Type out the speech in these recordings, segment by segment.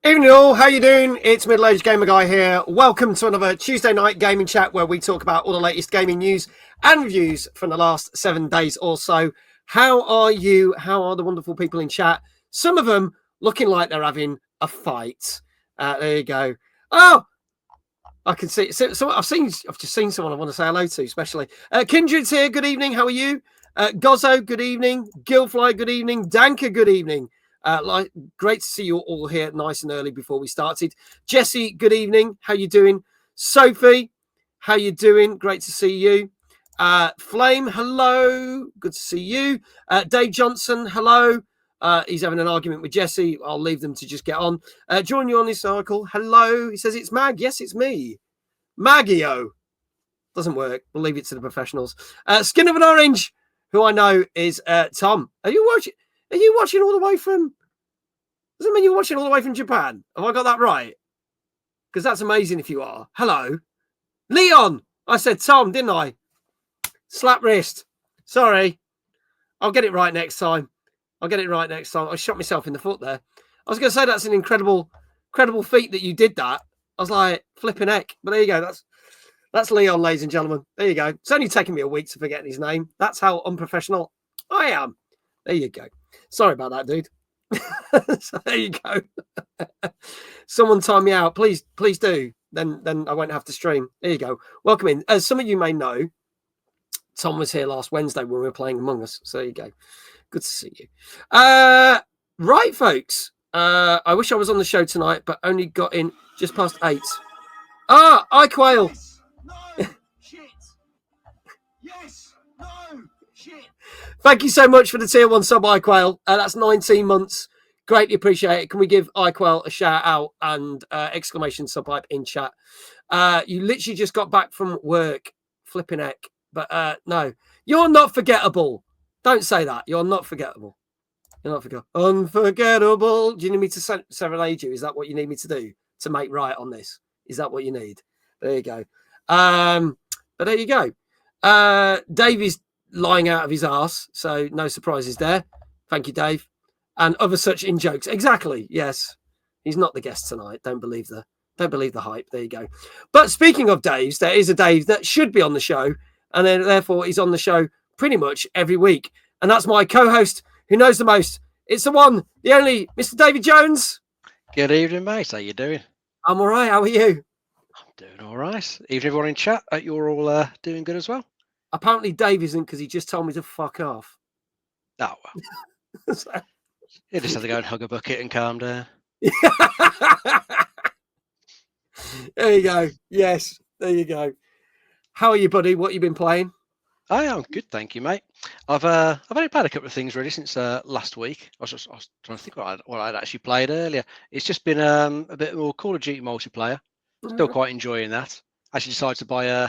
Evening all, how you doing? It's Middle-Aged Gamer Guy here. Welcome to another Tuesday night gaming chat where we talk about all the latest gaming news and reviews from the last 7 days or so. How are you? How are the wonderful people in chat? Some of them looking like they're having a fight. There you go. Oh, I can see. So I've just seen someone I want to say hello to, especially. Kindred's here. Good evening. How are you? Gozzo, good evening. Gilfly, good evening. Danker, good evening. Great to see you all here nice and early before we started. Jesse, good evening. How you doing? Sophie, how you doing? Great to see you. Flame, hello. Good to see you. Dave Johnson, hello. He's having an argument with Jesse. I'll leave them to just get on. Join you on this article. Hello. He says it's Mag. Yes, it's me. Maggio. Doesn't work. We'll leave it to the professionals. Skin of an Orange, who I know is Tom. Are you watching all the way from... Does it mean you're watching all the way from Japan? Have I got that right? Because that's amazing if you are. Hello. Leon. I said Tom, didn't I? Slap wrist. Sorry. I'll get it right next time. I shot myself in the foot there. I was going to say that's an incredible feat that you did that. I was like, flipping heck. But there you go. That's Leon, ladies and gentlemen. There you go. It's only taken me a week to forget his name. That's how unprofessional I am. There you go. Sorry about that, dude. So there you go. Someone time me out, please do. Then I won't have to stream. There you go. Welcome in. As some of you may know, Tom was here last Wednesday when we were playing Among Us. So there you go. Good to see you. Right, folks. I wish I was on the show tonight, but only got in just past 8. iQuail. Yes, no, shit. Yes, no, shit. Thank you so much for the tier 1 sub, iQuail. That's 19 months. Greatly appreciate it. Can we give iQuail a shout out and exclamation subpipe in chat? You literally just got back from work. Flipping heck. But no, you're not forgettable. Don't say that. You're not forgettable. You're not forgettable. Unforgettable. Do you need me to serenade you? Is that what you need me to do to make right on this? Is that what you need? There you go. But there you go. Dave is lying out of his arse, so no surprises there. Thank you, Dave. And other such in jokes. Exactly. Yes. He's not the guest tonight. Don't believe the hype. There you go. But speaking of Daves, there is a Dave that should be on the show, and then therefore he's on the show pretty much every week. And that's my co-host who knows the most. It's the one, the only, Mr. David Jones. Good evening, mate. How you doing? I'm all right. How are you? I'm doing all right. Evening, everyone in chat. You're all doing good as well? Apparently Dave isn't, because he just told me to fuck off. Oh, well. You just have to go and hug a bucket and calm down. There you go. Yes, there you go. How are you, buddy? What you been playing? I am good, thank you, mate. I've only played a couple of things really since last week. I was trying to think what I'd actually played earlier. It's just been a bit more Call of Duty multiplayer. Still quite enjoying that. Actually decided to buy a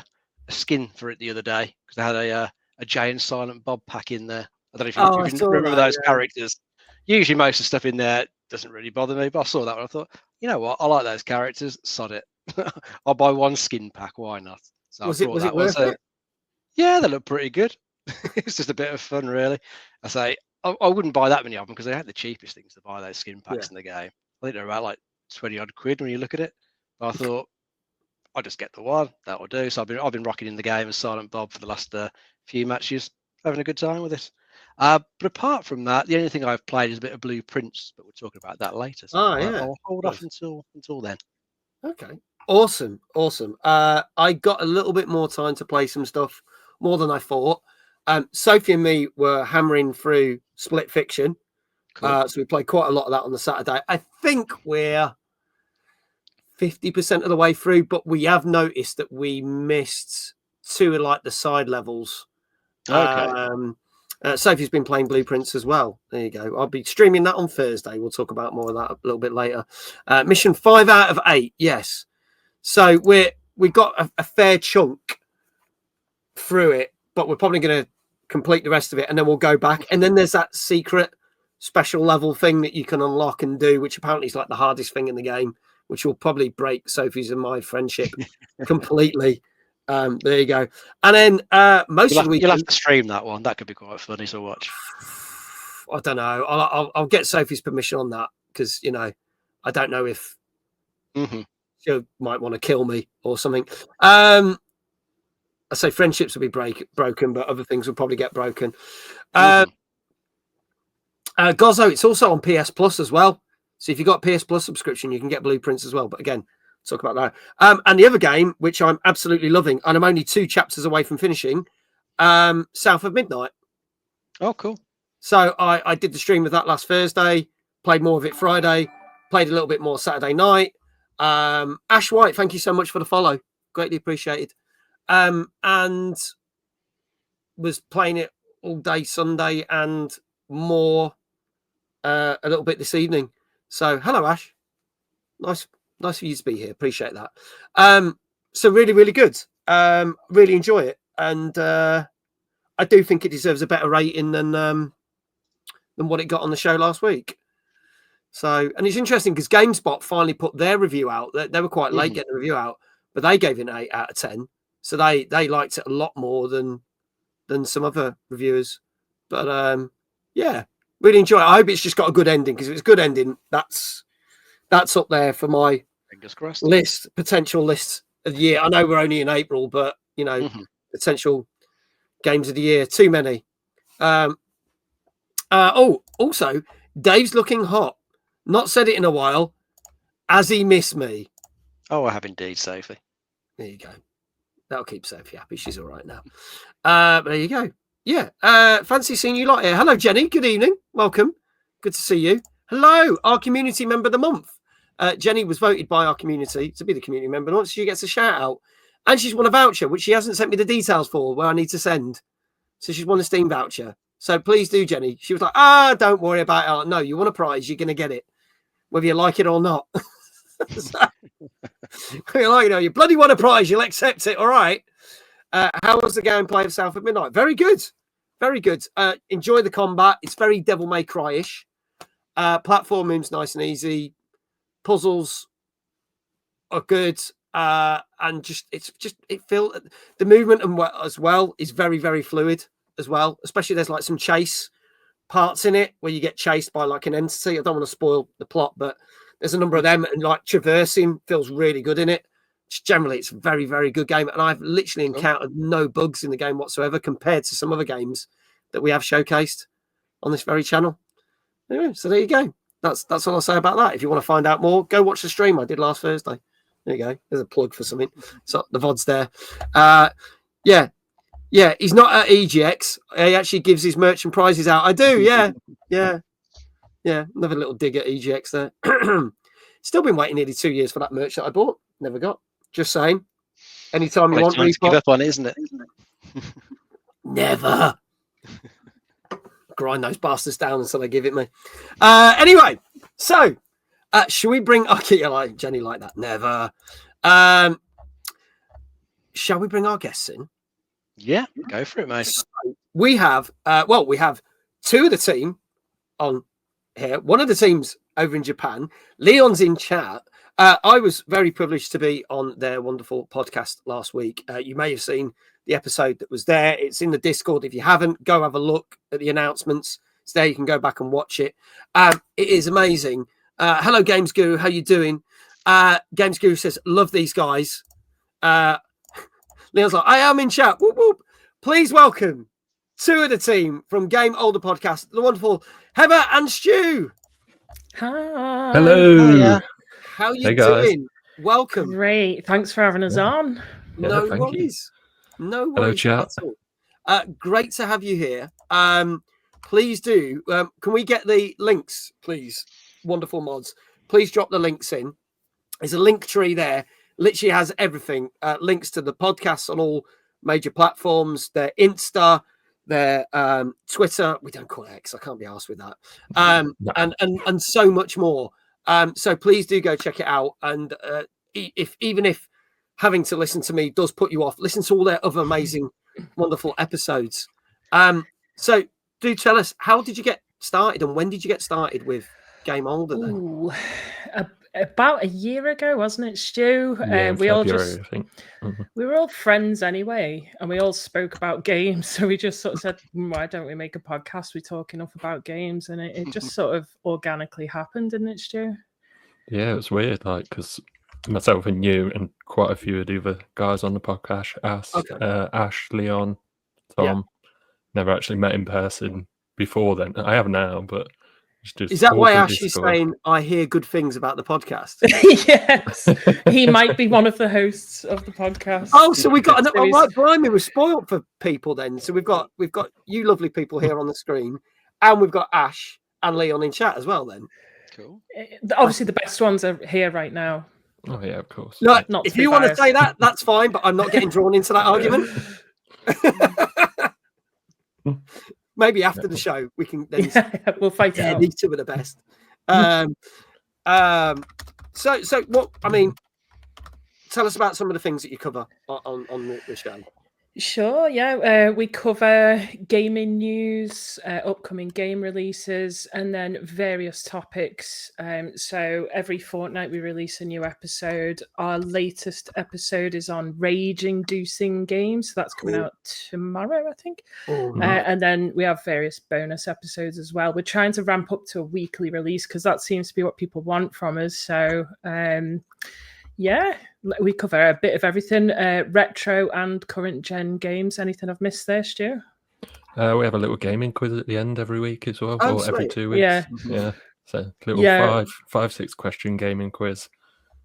skin for it the other day because they had a Jay and Silent Bob pack in there. I don't know if you remember those characters. Usually most of the stuff in there doesn't really bother me, but I saw that one. I thought, you know what? I like those characters. Sod it. I'll buy one skin pack. Why not? So was it worth it? Yeah, they look pretty good. It's just a bit of fun, really. I say I wouldn't buy that many of them because they had the cheapest things to buy those skin packs in the game. I think they're about like 20 odd quid when you look at it. But I thought I'll just get the one. That'll do. So I've been rocking in the game as Silent Bob for the last few matches, having a good time with it. But apart from that, the only thing I've played is a bit of Blueprints, but we're talking about that later. So I'll hold off until then. Okay. Awesome. I got a little bit more time to play some stuff, more than I thought. Sophie and me were hammering through Split Fiction. Cool. So we played quite a lot of that on the Saturday. I think we're 50% of the way through, but we have noticed that we missed 2 of like the side levels. Okay. Sophie's been playing Blueprints as well. There you go. I'll be streaming that on Thursday. We'll talk about more of that a little bit later. Mission 5 out of 8. Yes. So we got a fair chunk through it, but we're probably going to complete the rest of it, and then we'll go back. And then there's that secret special level thing that you can unlock and do, which apparently is like the hardest thing in the game, which will probably break Sophie's and my friendship completely. There you go. And then you'll have to stream that one. That could be quite funny to watch. I don't know. I'll get Sophie's permission on that because, you know, I don't know if Mm-hmm. she might want to kill me or something. I say friendships will be broken, but other things will probably get broken. Gozzo, it's also on PS Plus as well. So if you've got PS Plus subscription, you can get Blueprints as well. But again, talk about that. And the other game, which I'm absolutely loving, and I'm only 2 chapters away from finishing, South of Midnight. Oh, cool. So I did the stream of that last Thursday, played more of it Friday, played a little bit more Saturday night. Ash White, thank you so much for the follow. Greatly appreciated. And was playing it all day Sunday and more a little bit this evening. So hello, Ash. Nice for you to be here. Appreciate that. So really, really good. Really enjoy it. And I do think it deserves a better rating than what it got on the show last week. So, and it's interesting because GameSpot finally put their review out. They were quite late getting the review out, but they gave it an 8 out of 10. So they liked it a lot more than some other reviewers. But yeah, really enjoy it. I hope it's just got a good ending, because if it's a good ending, that's up there for my Fingers crossed. potential list of the year. I know we're only in April, but you know, potential games of the year, too many. Also, Dave's looking hot. Not said it in a while. Has he missed me? Oh, I have indeed, Sophie. There you go. That'll keep Sophie happy. She's all right now. But there you go. Yeah. Fancy seeing you lot here. Hello, Jenny. Good evening. Welcome. Good to see you. Hello, our community member of the month. Jenny was voted by our community to be the community member of the month. She gets a shout out. And she's won a voucher, which she hasn't sent me the details for, where I need to send. So she's won a Steam voucher. So please do, Jenny. She was like, don't worry about it. Like, no, you want a prize, you're going to get it, whether you like it or not. So, you bloody want a prize, you'll accept it. All right. How was the gameplay of South of Midnight? Very good. Very good. Enjoy the combat. It's very Devil May Cry-ish. Platforming's nice and easy. Puzzles are good. And it feels the movement and as well is very, very fluid as well. Especially there's like some chase parts in it where you get chased by like an entity. I don't want to spoil the plot, but there's a number of them, and like traversing feels really good in it. Generally, it's a very, very good game, and I've literally encountered no bugs in the game whatsoever compared to some other games that we have showcased on this very channel. Anyway, so there you go. That's all I'll say about that. If you want to find out more, go watch the stream I did last Thursday. There you go. There's a plug for something. So the VOD's there. Yeah. He's not at EGX. He actually gives his merch and prizes out. I do. Yeah. Another little dig at EGX there. Still been waiting nearly 2 years for that merch that I bought. Never got. Just saying. Anytime you want to give up on it, isn't it? Never. Grind those bastards down until they give it me. Anyway, so should we bring like Jenny like that? Never. Shall we bring our guests in? Yeah, go for it, mate. So we have 2 of the team on here. One of the teams over in Japan. Leon's in chat. I was very privileged to be on their wonderful podcast last week. You may have seen the episode that was there. It's in the Discord. If you haven't, go have a look at the announcements. It's there. You can go back and watch it. It is amazing. Hello, Games Guru. How you doing? Games Guru says, love these guys. Leon's like, I am in chat. Whoop, whoop. Please welcome 2 of the team from Game Older Podcast, the wonderful Heather and Stu. Hi. Hello. How you doing? Welcome. Great. Thanks for having us on. No worries. No worries. Hello, chat. Great to have you here. Please do. Can we get the links, please? Wonderful mods. Please drop the links in. There's a link tree there. Literally has everything. Links to the podcasts on all major platforms. Their Insta, their Twitter. We don't call it X. I can't be arsed with that. And so much more. So please do go check it out. And even if having to listen to me does put you off, listen to all their other amazing, wonderful episodes. So do tell us, how did you get started and when did you get started with Game Older then? Ooh, about a year ago, wasn't it, Stu? Yeah, we all February, just I think. we were all friends anyway, and we all spoke about games. So we just sort of said, why don't we make a podcast? We talk enough about games, and it just sort of organically happened, didn't it, Stu? Yeah, it was weird, like, because myself and you and quite a few of the other guys on the podcast, Ash, Leon, Tom, never actually met in person before then. I have now, but it's just Is that all why through Ash is Discord. saying, I hear good things about the podcast? Yes, he might be one of the hosts of the podcast. Oh, so we got So oh, he's- right, blimey, we're spoiled for people then. So we've got you lovely people here on the screen, and we've got Ash and Leon in chat as well then. Cool. Obviously, the best ones are here right now. Oh yeah, of course. Look, Not if to be you want to biased. say that, that's fine, but I'm not getting drawn into that argument. Maybe after the show we can then Yeah, we'll fight it out. these two are the best. So what I mean, tell us about some of the things that you cover on the show. Sure, yeah. We cover gaming news, upcoming game releases, and then various topics. So every fortnight we release a new episode. Our latest episode is on rage-inducing games. So that's coming out tomorrow, I think. And then we have various bonus episodes as well. We're trying to ramp up to a weekly release because that seems to be what people want from us. So yeah, we cover a bit of everything, retro and current gen games. Anything I've missed there, Stu? We have a little gaming quiz at the end every week as well, Oh, or every sweet. 2 weeks. Yeah. So little Yeah. 5-6 question gaming quiz.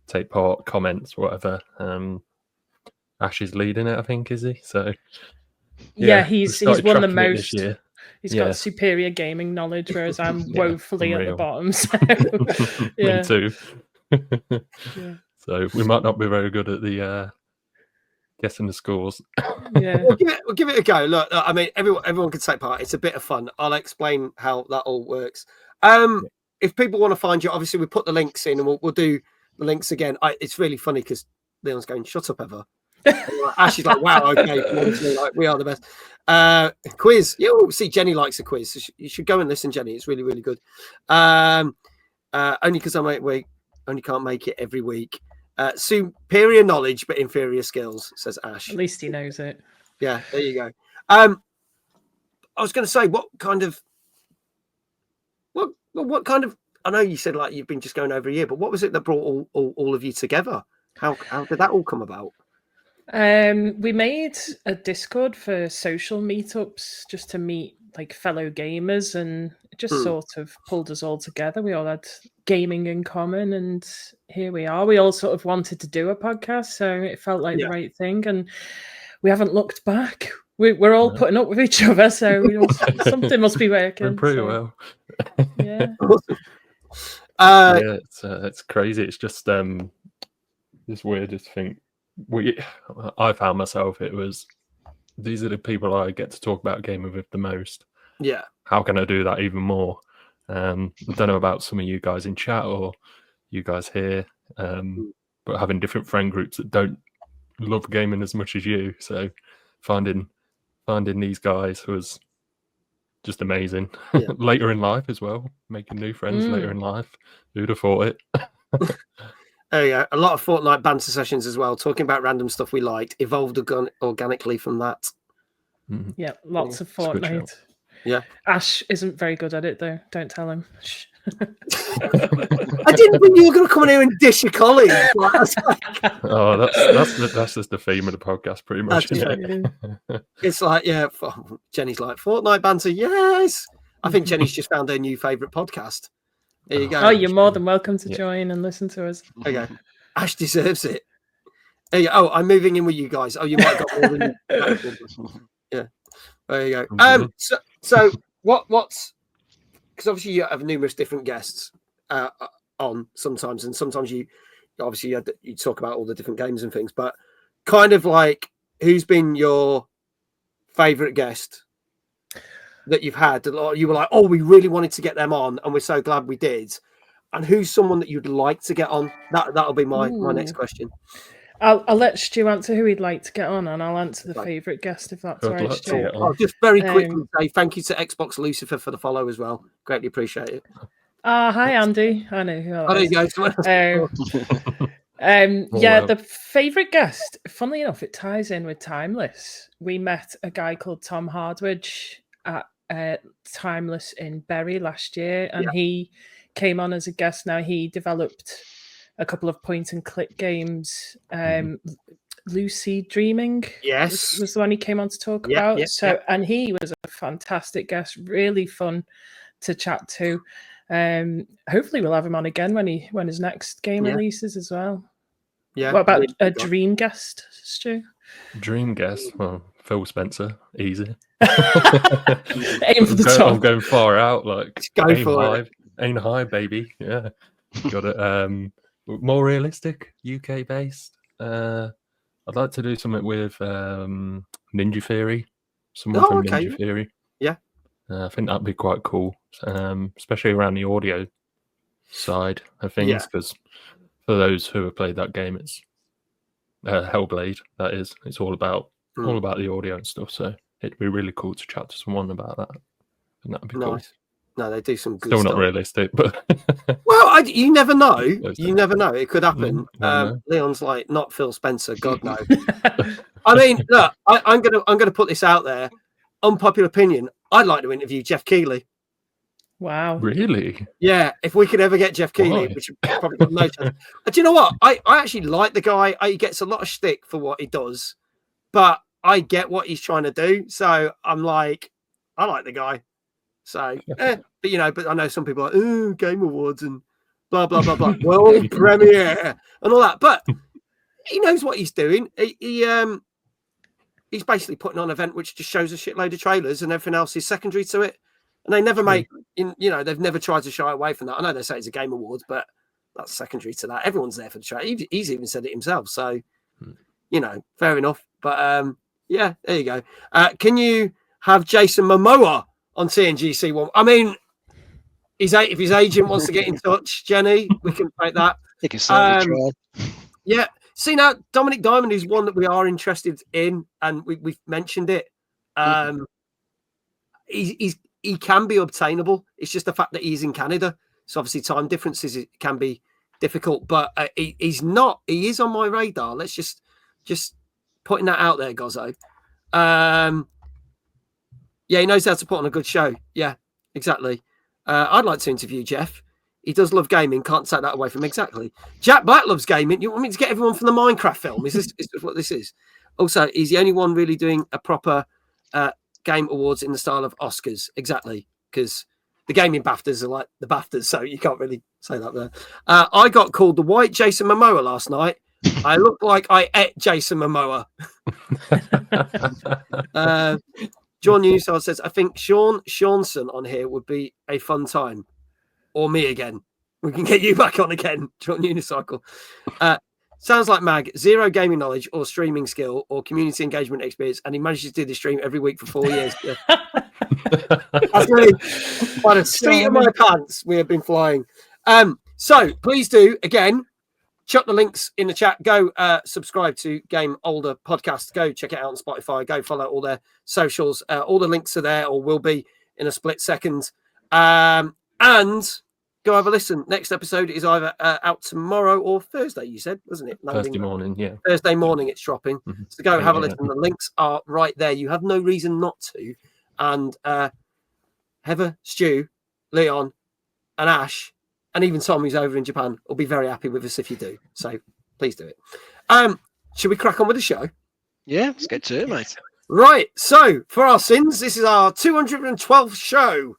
Take part, comments, whatever. Ash is leading it, I think, is he? So Yeah, we he's started won the tracking it this most. year. He's Yeah. got superior gaming knowledge, whereas I'm Yeah, woefully at the unreal. bottom. So, Me yeah. too. Yeah. So we might not be very good at the guessing the scores. Yeah. We'll give it a go. Look, I mean, everyone can take part. It's a bit of fun. I'll explain how that all works. If people want to find you, obviously we put the links in, and we'll do the links again. It's really funny because Leon's going, "Shut up, Ever." Ash is like, "Wow, okay." Like, we are the best. Quiz. You see, Jenny likes a quiz. So you should go and listen, Jenny. It's really, really good. Only because we only can't make it every week. Superior knowledge but inferior skills, says Ash. At least he knows it. Yeah, there you go. I was going to say, what kind of I know you said like you've been just going over a year, but what was it that brought all of you together? How did that all come about? We made a Discord for social meetups just to meet like fellow gamers, and it just sort of pulled us all together. We all had gaming in common, and here we are. We all sort of wanted to do a podcast, so it felt like the right thing, and we haven't looked back. We're all putting up with each other, so something must be working. Doing pretty well. Yeah. Yeah, it's crazy. It's just it's weird to think. I found myself. It was these are the people I get to talk about gaming with the most. Yeah. How can I do that even more? I don't know about some of you guys in chat or you guys here, but having different friend groups that don't love gaming as much as you. So finding these guys was just amazing. Yeah. Later in life as well, making new friends later in life. Who'd have thought it? There you go. A lot of Fortnite banter sessions as well, talking about random stuff we liked, evolved organically from that. Yeah, lots of It's a good Fortnite. shout. Yeah. Ash isn't very good at it though. Don't tell him. Shh. I didn't think you were going to come in here and dish your colleague. Like, I was like, Oh, that's just the theme of the podcast, pretty much. That's Isn't it? it's like, yeah, Jenny's like, Fortnite banter, yes. I think Jenny's just found her new favourite podcast. There you go. Oh, you're more than welcome to Yeah. join and listen to us. There you go. Ash deserves it. There you go. Oh, I'm moving in with you guys. Oh, you might have got more than yeah. There you go. So what's because obviously you have numerous different guests on sometimes, and sometimes you obviously you talk about all the different games and things, but kind of like who's been your favorite guest that you've had? You were like, oh, we really wanted to get them on, and we're so glad we did. And who's someone that you'd like to get on? That'll be my next question. I'll let Stu answer who he'd like to get on, and I'll answer the Right. favourite guest if that's Good all right, luck to Stu. you. I'll just very quickly say thank you to Xbox Lucifer for the follow as well. Greatly appreciate it. Hi Andy. I know who Oh, that there is. you go. Yeah, wow. the favourite guest, funnily enough, it ties in with Timeless. We met a guy called Tom Hardwidge at Timeless in Bury last year, and he came on as a guest. Now he developed a couple of point and click games. Lucid Dreaming Yes. was the one he came on to talk Yeah, about. yeah. And he was a fantastic guest, really fun to chat to. Hopefully we'll have him on again when his next game releases as well. Yeah. What about a dream guest, Stu? Dream guest? Well, Phil Spencer, easy. Aim for the top. I'm going far out, like Go for it. Aim high, baby. Yeah, got it. More realistic, UK based. I'd like to do something with Ninja Theory. Someone from Ninja Theory. Yeah, I think that'd be quite cool, especially around the audio side of things. Because for those who have played that game, it's Hellblade. That is, it's all about the audio and stuff. So it'd be really cool to chat to someone about that, and that'd be cool. No, they do some good Still stuff. not realistic, but well, you never know. You never know. It could happen. No. Leon's like, not Phil Spencer. God no. I mean, look, I'm gonna put this out there. Unpopular opinion. I'd like to interview Jeff Keighley. Wow. Really? Yeah, if we could ever get Jeff Keighley, which probably got no chance. Do you know what? I actually like the guy. He gets a lot of shtick for what he does, but I get what he's trying to do. So I'm like, I like the guy. So, but I know some people are like, oh, Game Awards and blah, blah, blah, blah, world premiere and all that. But he knows what he's doing. He's basically putting on an event which just shows a shitload of trailers and everything else is secondary to it. And they never they've never tried to shy away from that. I know they say it's a Game Awards, but that's secondary to that. Everyone's there for the trailer. He's even said it himself. So, fair enough. But, there you go. Can you have Jason Momoa on TNGC one? I mean, if his agent wants to get in touch, Jenny, we can take that. You can certainly try. Yeah. See, now Dominic Diamond is one that we are interested in, and we've mentioned it. He can be obtainable. It's just the fact that he's in Canada, so obviously time differences can be difficult. But he's not. He is on my radar. Let's just putting that out there, Gozzo. Yeah, he knows how to put on a good show. Yeah, exactly. I'd like to interview Jeff. He does love gaming. Can't take that away from him. Exactly. Jack Black loves gaming. You want me to get everyone from the Minecraft film? Is this what this is? Also, he's the only one really doing a proper game awards in the style of Oscars. Exactly. Because the gaming BAFTAs are like the BAFTAs, so you can't really say that there. I got called the white Jason Momoa last night. I look like I ate Jason Momoa. John Unisar says, I think Sean Shaunson on here would be a fun time. Or me again. We can get you back on again, John Unicycle. Sounds like Mag, zero gaming knowledge or streaming skill or community engagement experience, and he manages to do the stream every week for 4 years. Yeah. That's really by the seat of my pants we have been flying. So please do, again, chuck the links in the chat. Go subscribe to Game Older Podcast. Go check it out on Spotify. Go follow all their socials. All the links are there or will be in a split second. And go have a listen. Next episode is either out tomorrow or Thursday, you said, wasn't it? Thursday morning, yeah. Thursday morning it's dropping. So go have a listen. The links are right there. You have no reason not to. And Heather, Stu, Leon, and Ash, and even Tom, who's over in Japan, will be very happy with us if you do. So please do it. Should we crack on with the show? Yeah, let's get to it, mate. Right. So for our sins, this is our 212th show.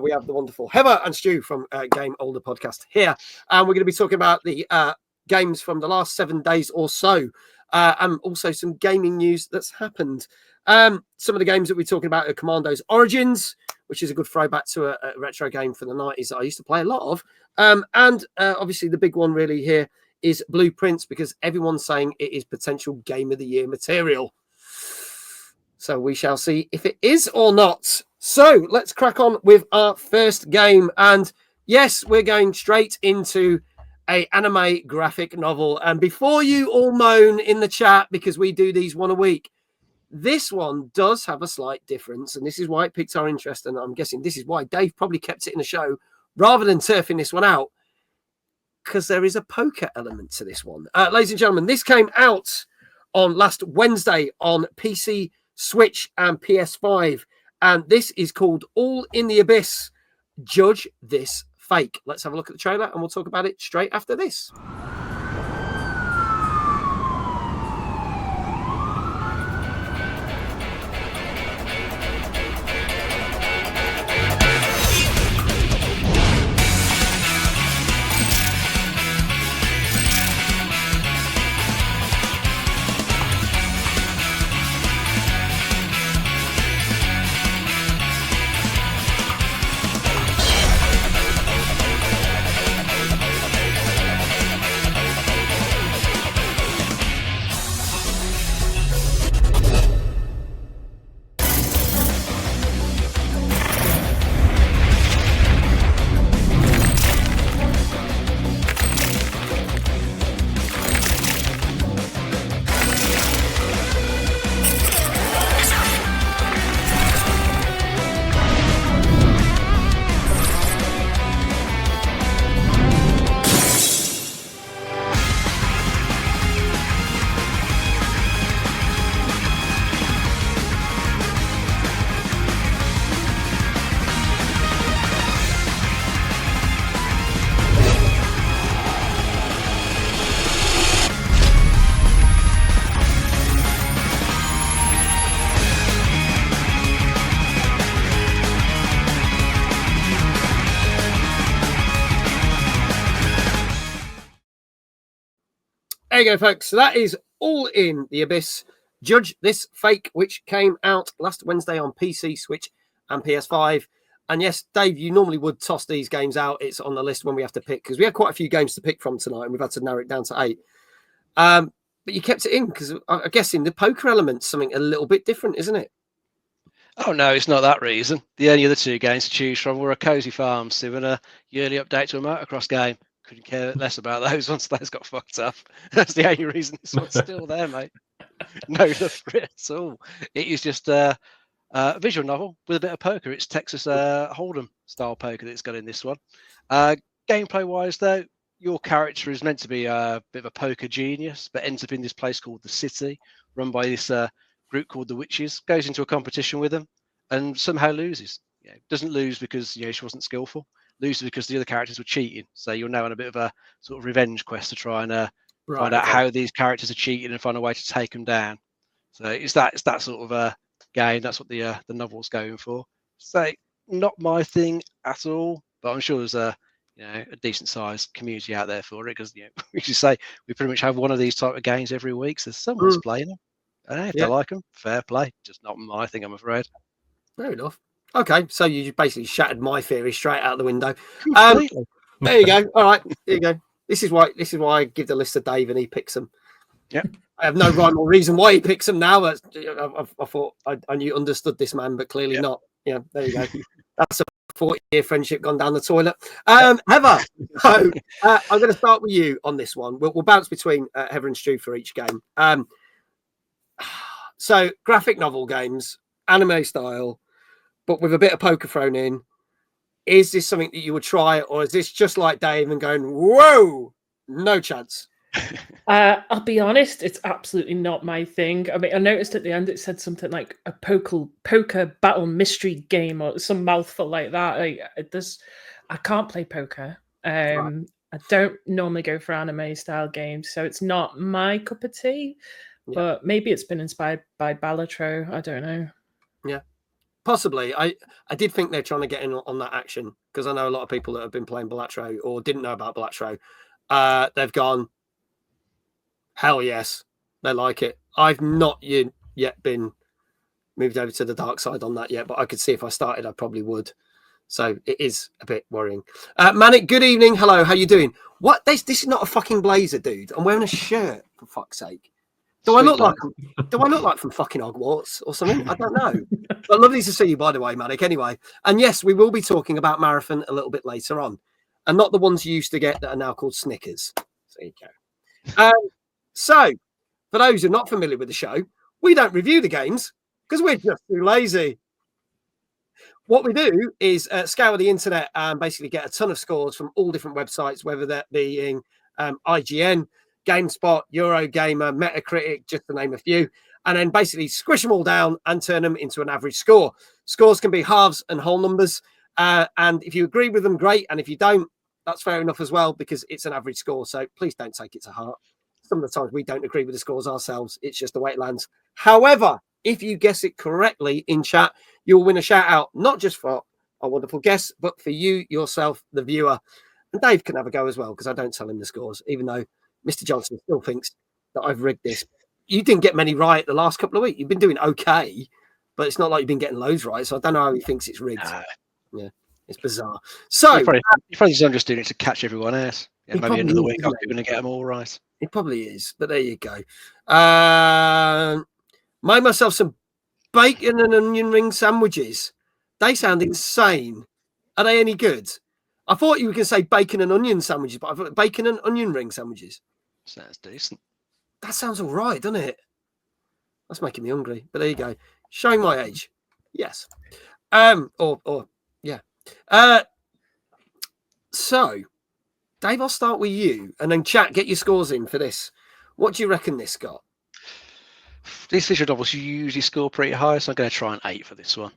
We have the wonderful Heather and Stu from Game Older Podcast here. And we're going to be talking about the games from the last 7 days or so. And also some gaming news that's happened. Some of the games that we're talking about are Commandos Origins, which is a good throwback to a retro game from the 90s that I used to play a lot of. And obviously the big one really here is Blueprints, because everyone's saying it is potential Game of the Year material. So we shall see if it is or not. So let's crack on with our first game. And yes, we're going straight into an anime graphic novel. And before you all moan in the chat, because we do these one a week, this one does have a slight difference. And this is why it piqued our interest. And I'm guessing this is why Dave probably kept it in the show rather than turfing this one out, because there is a poker element to this one. Ladies and gentlemen, this came out on last Wednesday on PC, Switch and PS5. And this is called All in the Abyss. Judge this Fake. Let's have a look at the trailer and we'll talk about it straight after this. There you go, folks. So that is all in the Abyss. Judge This Fake, which came out last Wednesday on PC, Switch, and PS5. And yes, Dave, you normally would toss these games out. It's on the list when we have to pick, because we had quite a few games to pick from tonight, and we've had to narrow it down to 8. But you kept it in because I'm guessing the poker element's something a little bit different, isn't it? Oh no, it's not that reason. The only other 2 games to choose from were a Cozy Farm Sim and a yearly update to a motocross game. Couldn't care less about those once those got fucked up. That's the only reason this one's still there, mate. No love for it at all. It is just a visual novel with a bit of poker. It's Texas Hold'em style poker that it's got in this one. Gameplay wise, though, your character is meant to be a bit of a poker genius, but ends up in this place called the City, run by this group called the Witches. Goes into a competition with them and somehow loses. Doesn't lose because she wasn't skillful. Loses because the other characters were cheating. So you're now on a bit of a sort of revenge quest to try and find out how these characters are cheating and find a way to take them down. So it's that sort of a game. That's what the novel's going for. So not my thing at all, but I'm sure there's a decent sized community out there for it, because we should say we pretty much have one of these type of games every week. So someone's playing them. And if they like them, fair play. Just not my thing, I'm afraid. Fair enough. Okay, so you basically shattered my theory straight out the window. There you go. All right, there you go. This is why I give the list to Dave and he picks them. Yeah, I have no rhyme or reason why he picks them now. I thought I knew understood this man, but clearly not. Yeah, there you go. That's a 40-year friendship gone down the toilet. Heather, so I'm going to start with you on this one. We'll bounce between Heather and Stu for each game. So graphic novel games, anime style, but with a bit of poker thrown in. Is this something that you would try, or is this just like Dave and going, whoa, no chance? I'll be honest, it's absolutely not my thing. I mean, I noticed at the end it said something like a poker battle mystery game or some mouthful like that. I can't play poker. Right. I don't normally go for anime style games, so it's not my cup of tea. Yeah. But maybe it's been inspired by Balatro. I don't know. Yeah. Possibly. I did think they're trying to get in on that action, because I know a lot of people that have been playing Balatro or didn't know about Balatro. They've gone, hell yes, they like it. I've not yet been moved over to the dark side on that yet, but I could see if I started, I probably would. So it is a bit worrying. Manic, good evening. Hello, how you doing? What? This is not a fucking blazer, dude. I'm wearing a shirt, for fuck's sake. Do I look like from fucking Hogwarts or something? I don't know. But lovely to see you, by the way, Manic. Anyway, and yes, we will be talking about Marathon a little bit later on, and not the ones you used to get that are now called Snickers. There you go. So, for those who are not familiar with the show, we don't review the games because we're just too lazy. What we do is scour the internet and basically get a ton of scores from all different websites, whether that being IGN, GameSpot, Eurogamer, Metacritic, just to name a few, and then basically squish them all down and turn them into an average score. Scores can be halves and whole numbers. And if you agree with them, great. And if you don't, that's fair enough as well, because it's an average score. So please don't take it to heart. Some of the times we don't agree with the scores ourselves. It's just the way it lands. However, if you guess it correctly in chat, you'll win a shout out, not just for our wonderful guests, but for you yourself, the viewer. And Dave can have a go as well, because I don't tell him the scores, even though Mr. Johnson still thinks that I've rigged this. You didn't get many right the last couple of weeks. You've been doing okay, but it's not like you've been getting loads right. So I don't know how he thinks it's rigged. Yeah, it's bizarre. So you're probably just doing it to catch everyone else. Yeah, maybe end of the week I'm going to get them all right. It probably is, but there you go. Made myself some bacon and onion ring sandwiches. They sound insane. Are they any good? I thought you were going to say bacon and onion sandwiches, but I thought bacon and onion ring sandwiches. Sounds decent. That sounds all right, doesn't it? That's making me hungry. But there you go. Showing my age. Yes. Yeah. So, Dave, I'll start with you, and then chat, get your scores in for this. What do you reckon this got? These visual novels usually score pretty high, so I'm going to try an 8 for this one.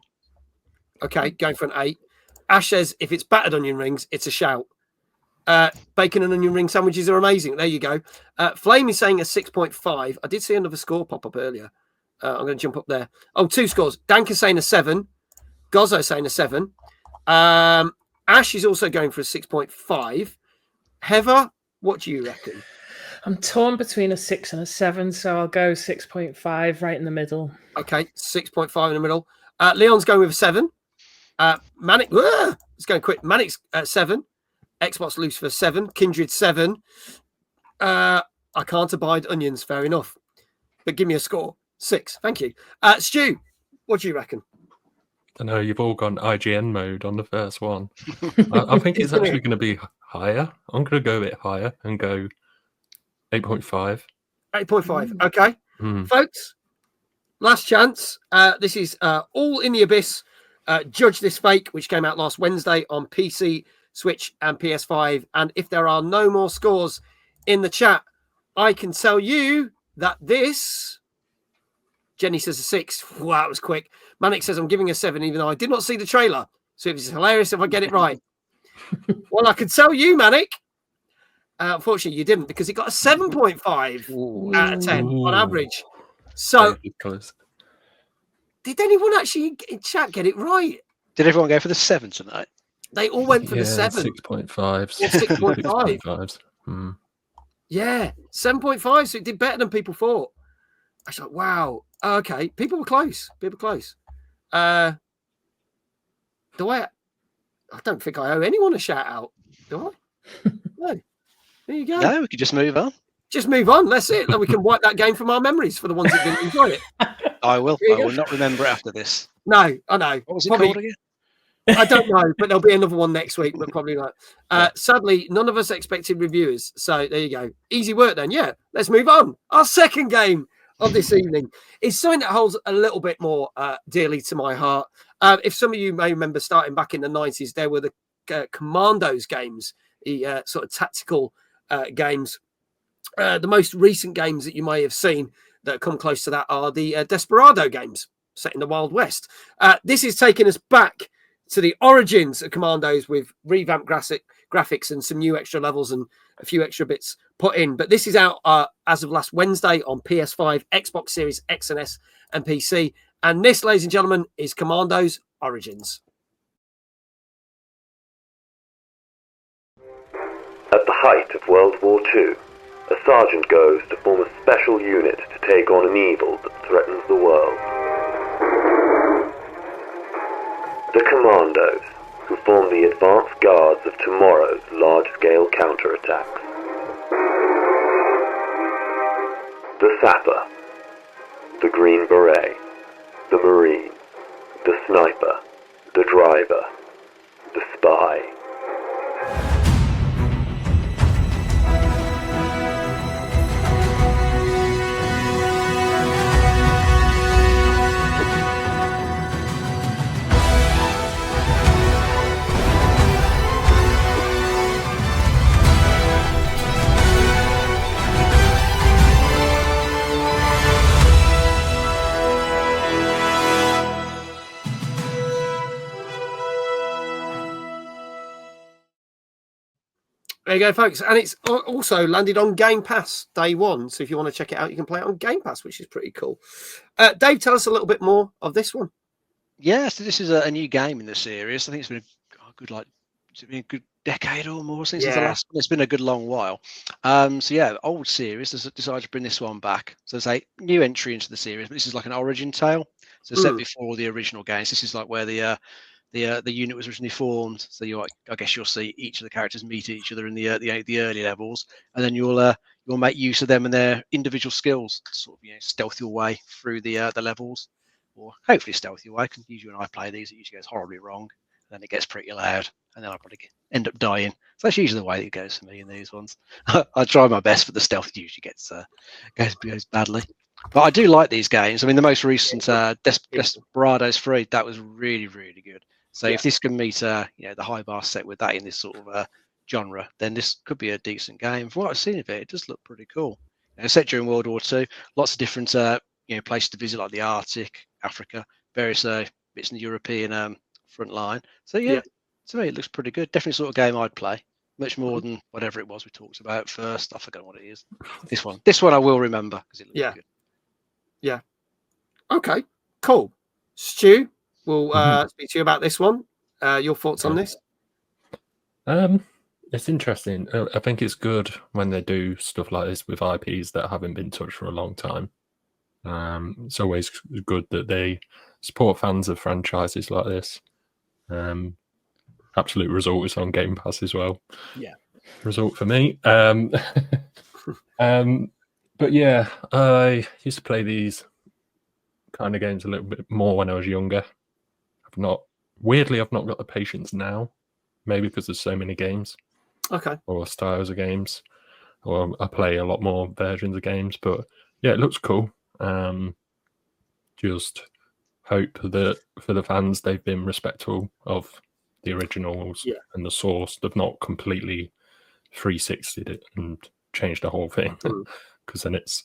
Okay, going for an 8. Ash says if it's battered onion rings, it's a shout. Bacon and onion ring sandwiches are amazing. There you go. Flame is saying a 6.5. I did see another score pop up earlier. I'm going to jump up there. Oh, 2 scores. Dank is saying a 7. Gozzo saying a 7. Ash is also going for a 6.5. Heather, what do you reckon? I'm torn between a 6 and a 7, so I'll go 6.5 right in the middle. Okay, 6.5 in the middle. Leon's going with a 7. Manic it's going quick. Manic's 7. Xbox Lucifer 7. Kindred 7. I can't abide onions, fair enough. But give me a score. 6. Thank you. Stu, what do you reckon? I know you've all gone IGN mode on the first one. I think it's actually going to be higher. I'm going to go a bit higher and go 8.5. 8.5. Okay. Folks, last chance. This is All in the Abyss. Judge This Fake, which came out last Wednesday on PC, Switch, and PS5. And if there are no more scores in the chat, I can tell you that this... Jenny says a 6. Wow, that was quick. Manic says I'm giving a 7, even though I did not see the trailer. So it's hilarious if I get it right. Well, I can tell you, Manic. Unfortunately, you didn't, because it got a 7.5 out of 10 on average. So, did anyone actually in chat get it right? Did everyone go for the 7 tonight? They all went for the 7. 6.5. 6.5. Yeah, 7.5. So it did better than people thought. I was like, wow. Okay, people were close. Do I? I don't think I owe anyone a shout out. Do I? No. There you go. No, we could just move on. Just move on. That's it. Then we can wipe that game from our memories for the ones that didn't enjoy it. I will not remember it after this. No, I know. What was it called again? I don't know, but there'll be another one next week, but probably not. Sadly, none of us expected reviewers. So there you go. Easy work then. Yeah, let's move on. Our second game of this evening is something that holds a little bit more dearly to my heart. If some of you may remember, starting back in the 90s, there were the Commandos games, the sort of tactical games. The most recent games that you may have seen that come close to that are the Desperado games set in the Wild West. This is taking us back to the origins of Commandos with revamped graphics and some new extra levels and a few extra bits put in. But this is out as of last Wednesday on PS5, Xbox Series X and S, and PC. And this, ladies and gentlemen, is Commandos Origins. At the height of World War II, a sergeant goes to form a special unit to take on an evil that threatens the world. The Commandos, who form the advanced guards of tomorrow's large-scale counterattacks. The Sapper, the Green Beret, the Marine, the Sniper, the Driver, the Spy. There you go, folks. And it's also landed on Game Pass day one. So if you want to check it out, you can play it on Game Pass, which is pretty cool. Dave, tell us a little bit more of this one. Yeah, so this is a new game in the series. I think it's been a good decade or more since the last one. It's been a good long while. Old series decided to bring this one back. So it's a new entry into the series, but this is like an origin tale. So set before the original games. This is like where the unit was originally formed. So I guess you'll see each of the characters meet each other in the early levels, and then you'll make use of them and their individual skills to sort of stealth your way through the levels, or hopefully stealth your way. Because usually when I play these, it usually goes horribly wrong. Then it gets pretty loud, and then I probably end up dying. So that's usually the way it goes for me in these ones. I try my best, but the stealth usually goes badly. But I do like these games. I mean, the most recent Desperados 3, that was really, really good. So if this can meet the high bar set with that in this sort of genre, then this could be a decent game. From what I've seen of it, it does look pretty cool. Set during World War II, lots of different places to visit, like the Arctic, Africa, various bits in the European front line. So to me it looks pretty good. Definitely sort of game I'd play. Much more than whatever it was we talked about first. I forgot what it is. This one I will remember because it looks good. Yeah. Okay. Cool. Stu, we'll speak to you about this one. Your thoughts on this? It's interesting. I think it's good when they do stuff like this with IPs that haven't been touched for a long time. It's always good that they support fans of franchises like this. Absolute result is on Game Pass as well. Yeah. Result for me. But yeah, I used to play these kind of games a little bit more when I was younger. I've not got the patience now. Maybe because there's so many games. Okay. Or styles of games. Or I play a lot more versions of games. But yeah, it looks cool. Just hope that for the fans they've been respectful of the originals and the source. They've not completely 360'd it and changed the whole thing. Because then it's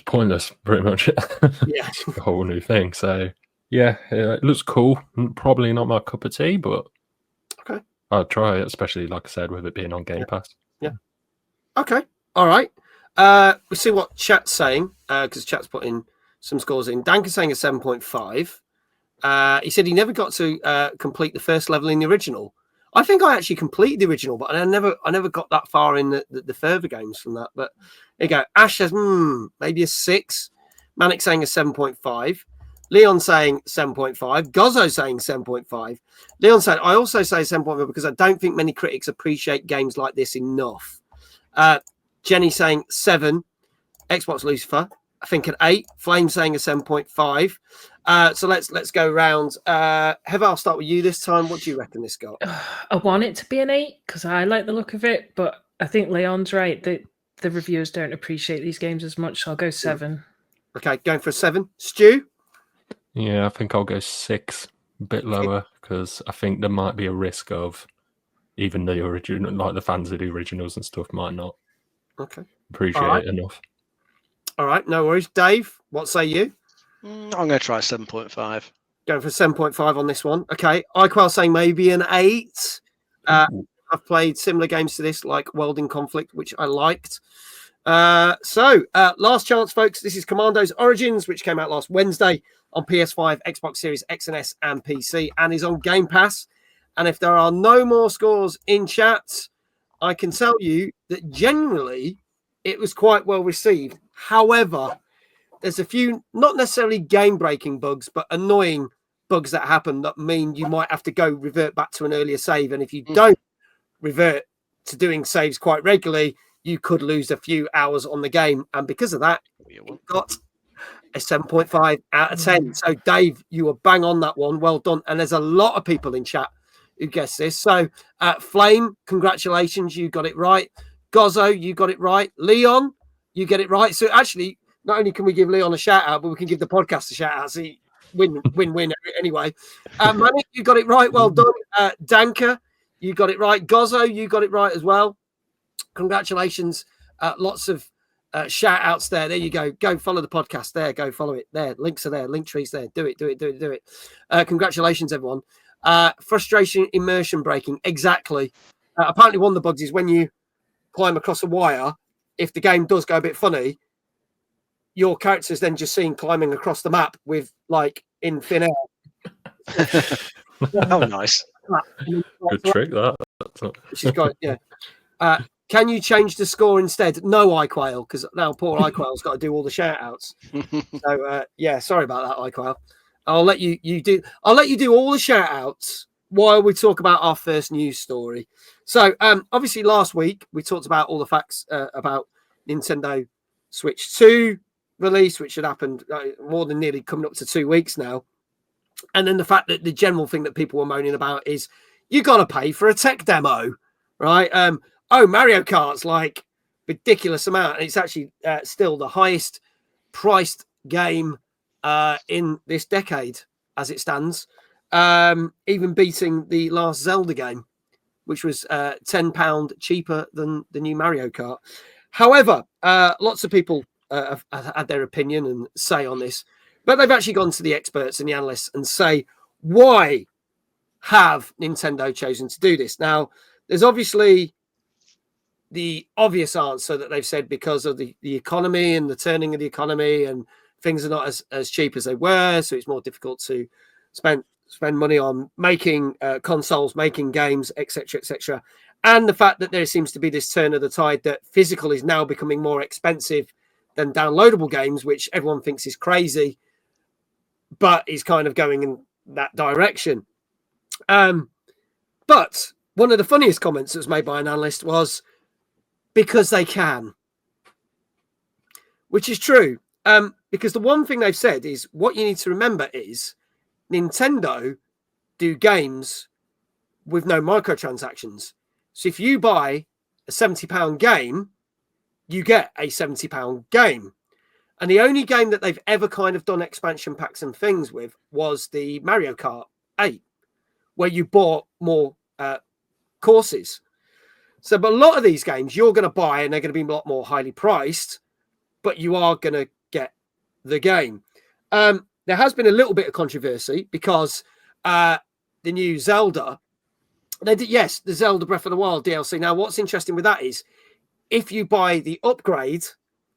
pointless, pretty much. Yeah. A whole new thing. So yeah, it looks cool. Probably not my cup of tea, but okay, I'll try it, especially like I said, with it being on Game Pass. Yeah. Okay. All right. We'll see what chat's saying, because chat's putting some scores in. Danker's saying a 7.5. He said he never got to complete the first level in the original. I think I actually completed the original, but I never got that far in the further games from that. But there you go. Ash says, maybe a 6. Manic saying a 7.5. Leon saying 7.5. Gozzo saying 7.5. Leon said, I also say 7.5 because I don't think many critics appreciate games like this enough. Jenny saying 7. Xbox Lucifer, I think an 8. Flame saying a 7.5. So let's go round. Heather, I'll start with you this time. What do you reckon this got? I want it to be an 8 because I like the look of it, but I think Leon's right that the reviewers don't appreciate these games as much. So I'll go 7. Okay, going for a 7. Stu? Yeah, I think I'll go 6, a bit lower, because I think there might be a risk of even the original, like the fans of the originals and stuff, might not appreciate it enough. All right, no worries. Dave, what say you? I'm going to try 7.5. Going for 7.5 on this one. Okay, Iquel saying maybe an 8. I've played similar games to this, like Welding Conflict, which I liked. So last chance, folks. This is Commandos Origins, which came out last Wednesday on PS5, Xbox Series X and S, and PC, and is on Game Pass. And if there are no more scores in chat, I can tell you that generally it was quite well received. However, there's a few not necessarily game-breaking bugs, but annoying bugs that happen that mean you might have to revert back to an earlier save. And if you don't revert to doing saves quite regularly, you could lose a few hours on the game. And because of that, you got a 7.5 out of 10. So, Dave, you were bang on that one. Well done. And there's a lot of people in chat who guessed this. So, Flame, congratulations. You got it right. Gozzo, you got it right. Leon, you get it right. So, actually, not only can we give Leon a shout out, but we can give the podcast a shout out. So, win anyway. Manic, you got it right. Well done. Danker, you got it right. Gozzo, you got it right as well. Congratulations. Lots of shout outs there. There you go. Go follow the podcast there. Go follow it there. Links are there. Link trees there. Do it. Congratulations, everyone. Frustration, immersion breaking. Exactly. apparently one of the bugs is when you climb across a wire, if the game does go a bit funny, your character's then just seen climbing across the map with like in thin air. Oh, nice. Good trick, that. Which is great, yeah. Can you change the score instead? No, iQuail, because now poor iQuail's got to do all the shout outs. So yeah, sorry about that, iQuail. I'll let you do all the shout outs while we talk about our first news story. So obviously last week we talked about all the facts about Nintendo Switch 2 release, which had happened more than nearly coming up to 2 weeks now. And then the fact that the general thing that people were moaning about is you got to pay for a tech demo, right? Mario Kart's like ridiculous amount. And it's actually still the highest priced game in this decade as it stands, even beating the last Zelda game, which was £10 cheaper than the new Mario Kart. However, lots of people have had their opinion and say on this, but they've actually gone to the experts and the analysts and say, why have Nintendo chosen to do this? Now, there's obviously the obvious answer that they've said because of the economy and the turning of the economy, and things are not as cheap as they were, so it's more difficult to spend money on making consoles, making games, etc. And the fact that there seems to be this turn of the tide that physical is now becoming more expensive than downloadable games, which everyone thinks is crazy, but is kind of going in that direction. But one of the funniest comments that was made by an analyst was, because they can. Which is true. Because the one thing they've said is, what you need to remember is Nintendo do games with no microtransactions. So if you buy a £70 game, you get a £70 game. And the only game that they've ever kind of done expansion packs and things with was the Mario Kart 8, where you bought more courses. So, but a lot of these games you're going to buy and they're going to be a lot more highly priced, but you are going to get the game. There has been a little bit of controversy because the new Zelda, the Zelda Breath of the Wild DLC. Now, what's interesting with that is if you buy the upgrade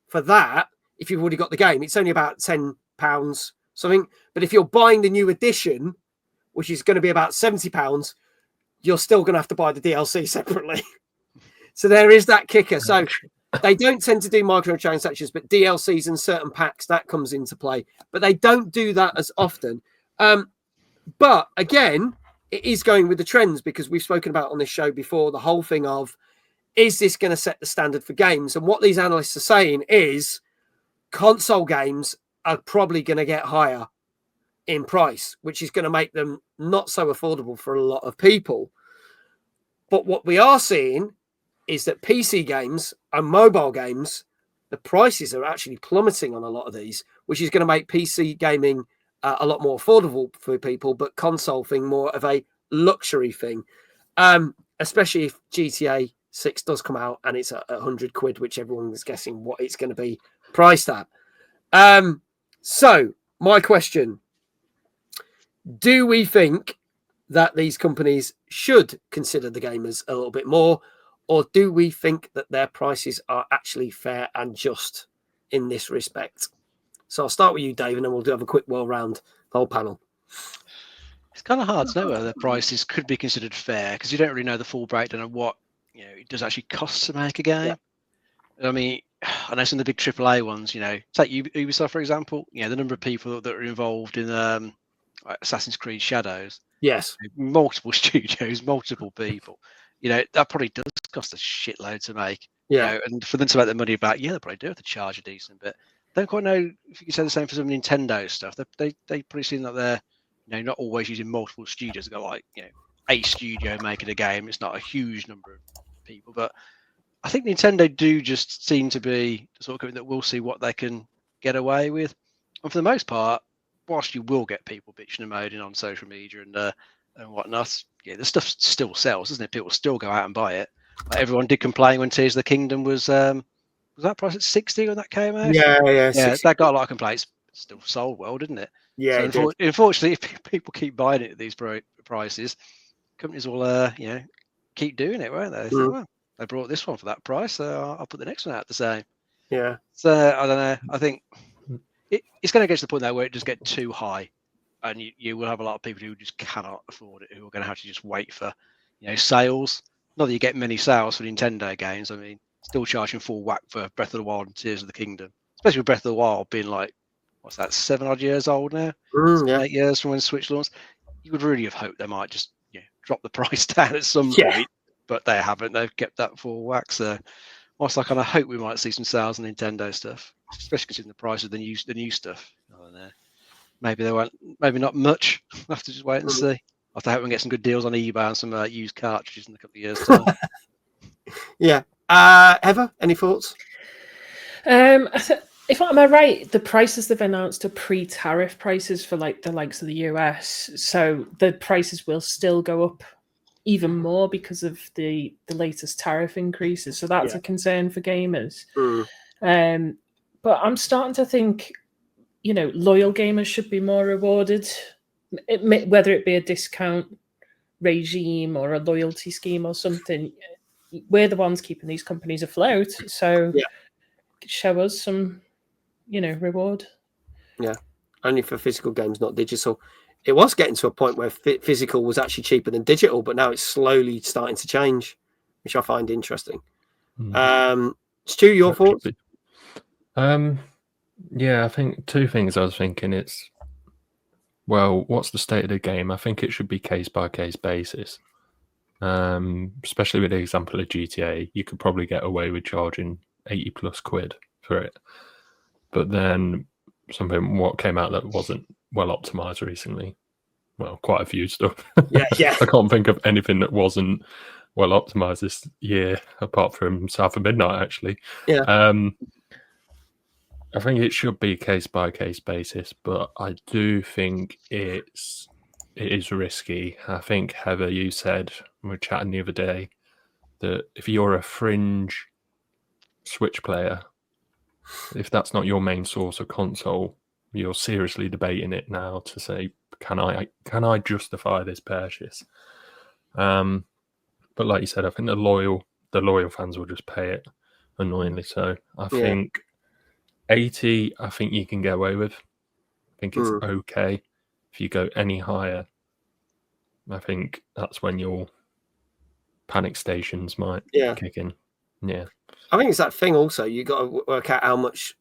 for that, if you've already got the game, it's only about £10 something. But if you're buying the new edition, which is going to be about £70, you're still going to have to buy the DLC separately. So there is that kicker. So they don't tend to do microtransactions, but DLCs and certain packs, that comes into play. But they don't do that as often. But again, it is going with the trends, because we've spoken about on this show before the whole thing of, is this going to set the standard for games? And what these analysts are saying is console games are probably going to get higher in price, which is going to make them not so affordable for a lot of people. But what we are seeing is that PC games and mobile games, the prices are actually plummeting on a lot of these, which is going to make PC gaming a lot more affordable for people, but console thing more of a luxury thing, especially if GTA 6 does come out and it's at £100, which everyone is guessing what it's going to be priced at. So my question, do we think that these companies should consider the gamers a little bit more, or do we think that their prices are actually fair and just in this respect? So I'll start with you, Dave, and then we'll have a quick whirl round the whole panel. It's kind of hard to know whether the prices could be considered fair, because you don't really know the full breakdown of what it does actually cost to make a game. Yeah. I mean, I know some of the big AAA ones. Take Ubisoft for example. The number of people that are involved in Assassin's Creed Shadows. Yes, multiple studios, multiple people. That probably does cost a shitload to make. Yeah, and for them to make their money back, they probably do have to charge a decent bit. Don't quite know if you can say the same for some Nintendo stuff. They probably seem like they're not always using multiple studios. They've got like a studio making a game. It's not a huge number of people, but I think Nintendo do just seem to be the sort of company that we'll see what they can get away with. And for the most part, whilst you will get people bitching and moaning on social media and whatnot, the stuff still sells, doesn't it? People still go out and buy it. Like everyone did complain when Tears of the Kingdom was that price at 60 when that came out? Yeah. That got a lot of complaints. It still sold well, didn't it? Yeah. So unfortunately, if people keep buying it at these prices, companies will keep doing it, won't they? They think, well, they brought this one for that price, so I'll put the next one out the same. Yeah. So I don't know. I think it's going to get to the point now where it does get too high, and you will have a lot of people who just cannot afford it, who are going to have to just wait for, sales. Not that you get many sales for Nintendo games. I mean, still charging full whack for Breath of the Wild and Tears of the Kingdom, especially with Breath of the Wild being like, what's that, 7 odd years old now? 8 years from when Switch launched. You would really have hoped they might just drop the price down at some point, but they haven't. They've kept that full whack. So whilst I kind of hope we might see some sales on Nintendo stuff, especially considering the price of the new stuff. I don't know. Maybe they won't. Maybe not much. We'll have to just wait and see. I have to hope we get some good deals on eBay and some used cartridges in a couple of years' time. Yeah. Heather, any thoughts? If am I right, the prices they've announced are pre-tariff prices for like the likes of the US, so the prices will still go up even more because of the latest tariff increases. So that's a concern for gamers. But I'm starting to think, loyal gamers should be more rewarded, whether it be a discount regime or a loyalty scheme or something. We're the ones keeping these companies afloat, so show us some, reward. Yeah, only for physical games, not digital. It was getting to a point where physical was actually cheaper than digital, but now it's slowly starting to change, which I find interesting. Stu, your thoughts? Yeah, I think two things I was thinking. It's, well, what's the state of the game? I think it should be case-by-case basis. Especially with the example of GTA, you could probably get away with charging 80 plus quid for it. But then what came out that wasn't well optimized recently. Well, quite a few stuff. Yeah. I can't think of anything that wasn't well optimized this year, apart from South of Midnight, actually. Yeah. I think it should be case by case basis, but I do think it is risky. I think, Heather, you said, we were chatting the other day, that if you're a fringe Switch player, if that's not your main source of console, you're seriously debating it now to say, can I justify this purchase? But like you said, I think the loyal fans will just pay it, annoyingly so. I think 80, I think you can get away with. I think it's okay. If you go any higher, I think that's when your panic stations might kick in. Yeah. I think it's that thing also. You got to work out how much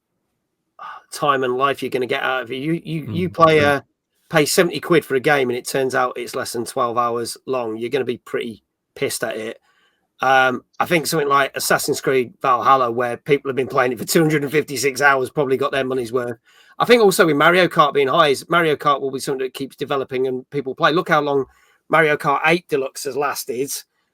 time and life you're going to get out of it. You pay 70 quid for a game and it turns out it's less than 12 hours long. You're going to be pretty pissed at it. I think something like Assassin's Creed Valhalla, where people have been playing it for 256 hours, probably got their money's worth. I think also with Mario Kart being high, Mario Kart will be something that keeps developing and people play. Look how long Mario Kart 8 Deluxe has lasted.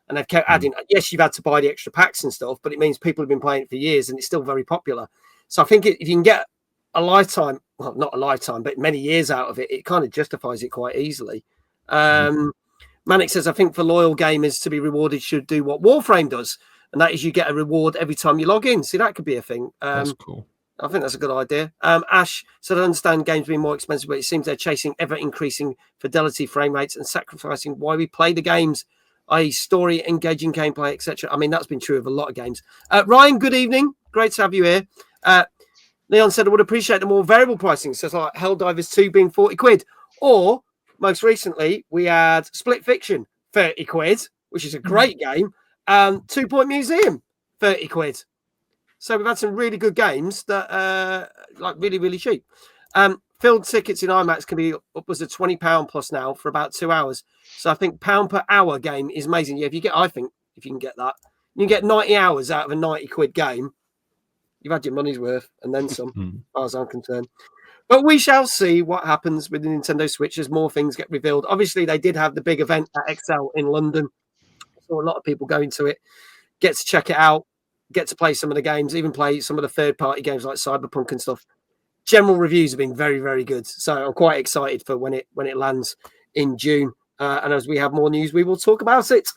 And they've kept adding, yes, you've had to buy the extra packs and stuff, but it means people have been playing it for years and it's still very popular. So I think if you can get a lifetime, well, not a lifetime, but many years out of it, it kind of justifies it quite easily. Manic says, I think for loyal gamers to be rewarded should do what Warframe does. And that is you get a reward every time you log in. See, that could be a thing. That's cool. I think that's a good idea. Ash said, I understand games being more expensive, but it seems they're chasing ever-increasing fidelity, frame rates, and sacrificing why we play the games, i.e. story, engaging gameplay, etc. I mean, that's been true of a lot of games. Ryan, good evening. Great to have you here. Leon said, I would appreciate the more variable pricing, so it's like Helldivers 2 being 40 quid. Or, most recently, we had Split Fiction, 30 quid, which is a great game. 2 Point Museum, 30 quid. So we've had some really good games that like really, really cheap. Filled tickets in IMAX can be upwards of £20 plus now for about 2 hours. So I think £1 per hour game is amazing. Yeah, I think if you can get that, you can get 90 hours out of a 90 quid game. You've had your money's worth and then some, as far as I'm concerned. But we shall see what happens with the Nintendo Switch as more things get revealed. Obviously, they did have the big event at Excel in London. So a lot of people going to it, get to check it out, get to play some of the games, even play some of the third-party games like Cyberpunk and stuff. General reviews have been very, very good. So I'm quite excited for when it lands in June. And as we have more news, we will talk about it.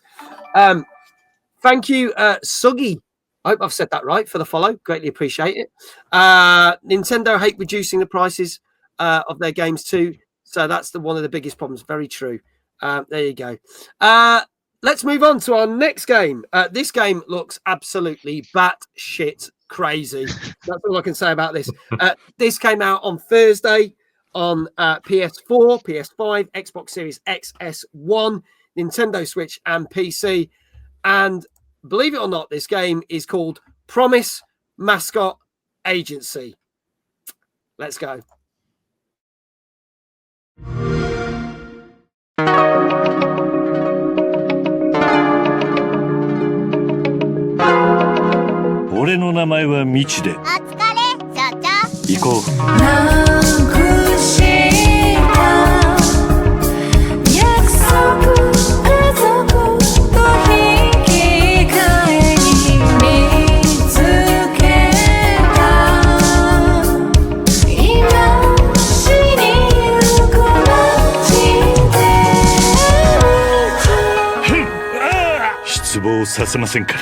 Thank you, Suggy. I hope I've said that right for the follow. Greatly appreciate it. Nintendo hate reducing the prices of their games too. So that's one of the biggest problems. Very true. There you go. let's move on to our next game. This game looks absolutely batshit crazy. That's all I can say about this. This came out on Thursday on PS4, PS5, Xbox Series X, S1, Nintendo Switch, and PC. And believe it or not, this game is called Promise Mascot Agency. Let's go.俺の名前はミチで。お疲れ、社長。行こう。なくした約束家族と引き換えに見つけた今死にゆく街で失望させませんから。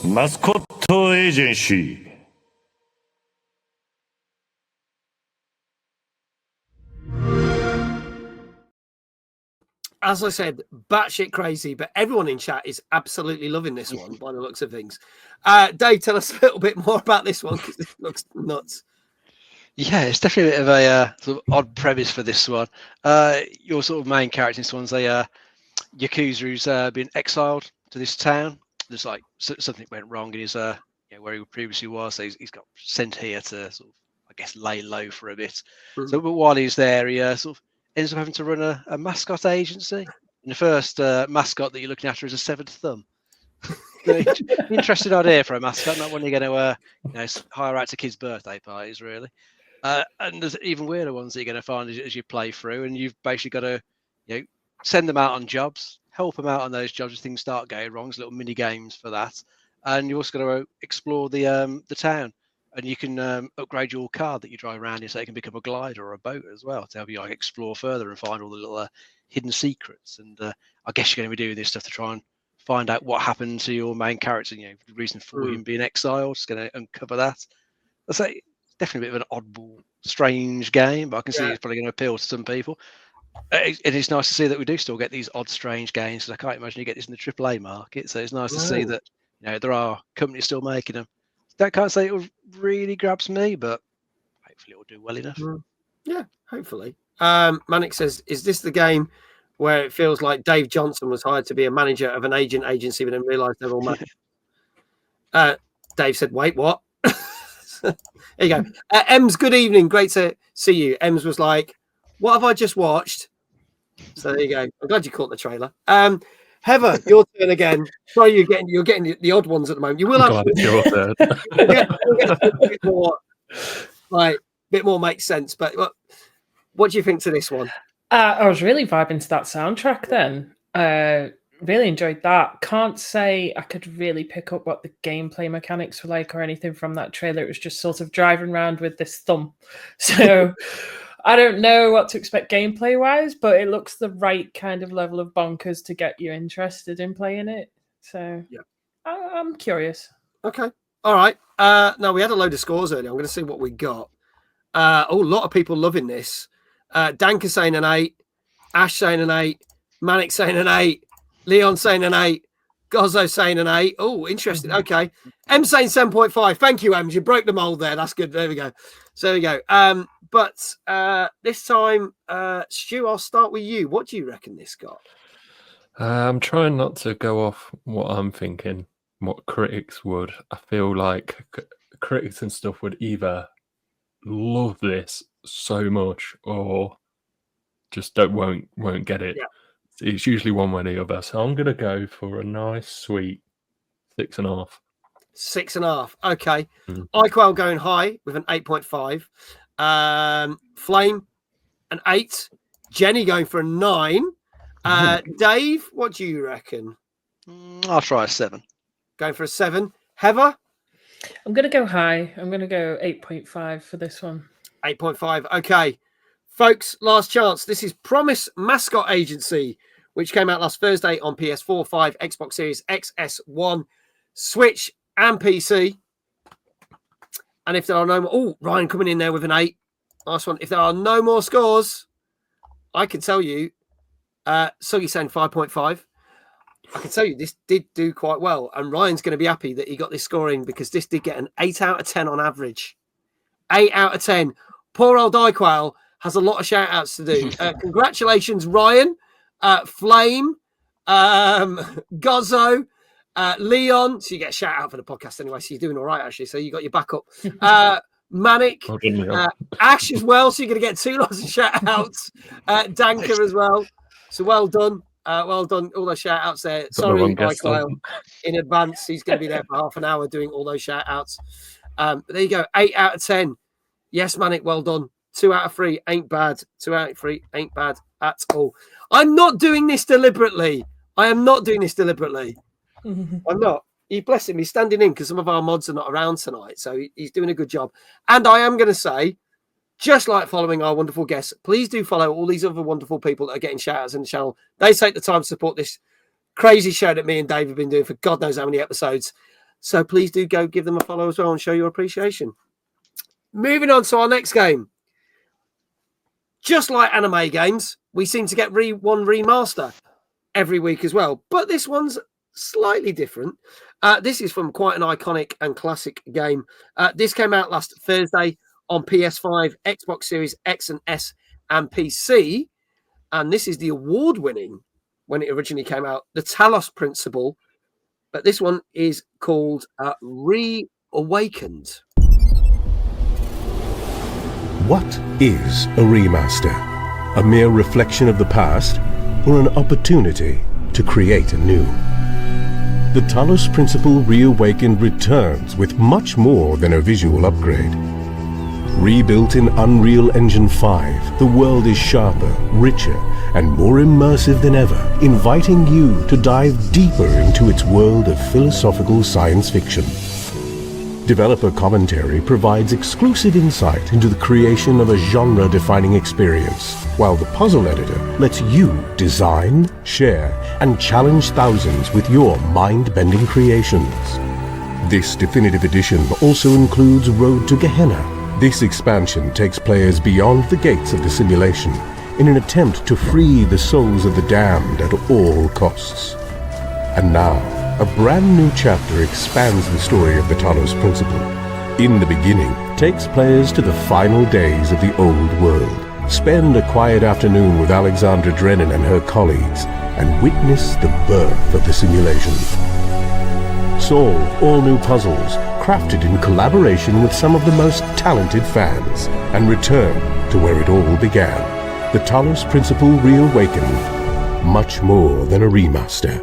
マスコットエージェンシー。As I said, batshit crazy, but everyone in chat is absolutely loving this one by the looks of things. Dave, tell us a little bit more about this one because this looks nuts. Yeah, it's definitely a bit of a sort of odd premise for this one. Your sort of main character in this one's a Yakuza who's been exiled to this town. There's like something went wrong in his where he previously was. So he's got sent here to sort of, I guess, lay low for a bit. Mm-hmm. So, but while he's there, he sort of ends up having to run a mascot agency. And the first mascot that you're looking after is a severed thumb. Interesting idea for a mascot, not one you're going to hire out to kids' birthday parties, really. And there's even weirder ones that you're going to find as you play through, and you've basically got to send them out on jobs, help them out on those jobs as things start going wrong. There's little mini games for that, and you also got to explore the town, and you can upgrade your car that you drive around in so it can become a glider or a boat as well to help you explore further and find all the little hidden secrets. And I guess you're going to be doing this stuff to try and find out what happened to your main character. The reason for him being exiled. It's going to uncover that. I say it's definitely a bit of an oddball, strange game, but I can see it's probably going to appeal to some people. It is nice to see that we do still get these odd, strange games, because I can't imagine you get this in the AAA market. So it's nice to see that there are companies still making them. That can't say it really grabs me, but hopefully it will do well enough. Yeah, hopefully. Manic says, "Is this the game where it feels like Dave Johnson was hired to be a manager of an agency, but then realised they're all managers?" Dave said, "Wait, what?" There you go. Ems, good evening. Great to see you. Ems was like, "What have I just watched?" So there you go. I'm glad you caught the trailer. Heather, your turn again. Sorry, you're getting the odd ones at the moment. You will have your turn. a bit more makes sense. But what do you think to this one? I was really vibing to that soundtrack then. Really enjoyed that. Can't say I could really pick up what the gameplay mechanics were like or anything from that trailer. It was just sort of driving around with this thumb. So I don't know what to expect gameplay-wise, but it looks the right kind of level of bonkers to get you interested in playing it. So yeah, I'm curious. Okay. All right. Now, we had a load of scores earlier. I'm going to see what we got. A lot of people loving this. Danka saying an 8. Ash saying an 8. Manic saying an 8. Leon saying an 8. Gozzo saying an 8. Oh, interesting. Okay. M saying 7.5. Thank you, Ems. You broke the mold there. That's good. There we go. So there we go. But this time, Stu, I'll start with you. What do you reckon this got? I'm trying not to go off what I'm thinking, what critics would. I feel like critics and stuff would either love this so much or just won't get it. Yeah. It's usually one way or the other. So I'm gonna go for a nice sweet 6.5. 6.5. Okay. Mm. Iquel going high with an 8.5. Flame an 8. Jenny going for a 9. Dave, what do you reckon? I'll try a 7. Going for a 7. Heather? I'm going to go high. I'm going to go 8.5 for this one. 8.5. Okay. Folks, last chance. This is Promise Mascot Agency, which came out last Thursday on PS4, 5, Xbox Series X, S1, Switch, and PC. And if there are no more... Oh, Ryan coming in there with an 8. Nice one. If there are no more scores, I can tell you, Suggy saying 5.5. I can tell you this did do quite well. And Ryan's going to be happy that he got this scoring because this did get an 8 out of 10 on average. 8 out of 10. Poor old Iqual has a lot of shout outs to do. Congratulations, Ryan, Flame, Gozzo, Leon. So you get a shout out for the podcast anyway. So you're doing all right, actually. So you got your backup. Manic, Ash as well. So you're going to get 2 lots of shout outs. Danker as well. So well done. Well done. All those shout outs there. Sorry, Iqual, in advance. He's going to be there for half an hour doing all those shout outs. But there you go. 8 out of 10. Yes, Manic, well done. 2 out of 3 ain't bad. 2 out of 3 ain't bad at all. I'm not doing this deliberately. I am not doing this deliberately. I'm not. He bless him. He's standing in because some of our mods are not around tonight. So he's doing a good job. And I am going to say, just like following our wonderful guests, please do follow all these other wonderful people that are getting shout outs in the channel. They take the time to support this crazy show that me and Dave have been doing for God knows how many episodes. So please do go give them a follow as well and show your appreciation. Moving on to our next game. Just like anime games, we seem to get one remaster every week as well. But this one's slightly different. This is from quite an iconic and classic game. This came out last Thursday on PS5, Xbox Series X and S, and PC. And this is the award-winning, when it originally came out, the Talos Principle. But this one is called Reawakened. What is a remaster? A mere reflection of the past, or an opportunity to create anew? The Talos Principle Reawakened returns with much more than a visual upgrade. Rebuilt in Unreal Engine 5, the world is sharper, richer, and more immersive than ever, inviting you to dive deeper into its world of philosophical science fiction. Developer commentary provides exclusive insight into the creation of a genre-defining experience, while the puzzle editor lets you design, share, and challenge thousands with your mind-bending creations. This definitive edition also includes Road to Gehenna. This expansion takes players beyond the gates of the simulation in an attempt to free the souls of the damned at all costs. And now, a brand new chapter expands the story of the Talos Principle. In the beginning, takes players to the final days of the old world. Spend a quiet afternoon with Alexandra Drennan and her colleagues and witness the birth of the simulation. Solve all new puzzles crafted in collaboration with some of the most talented fans and return to where it all began. The Talos Principle Reawakened. Much more than a remaster.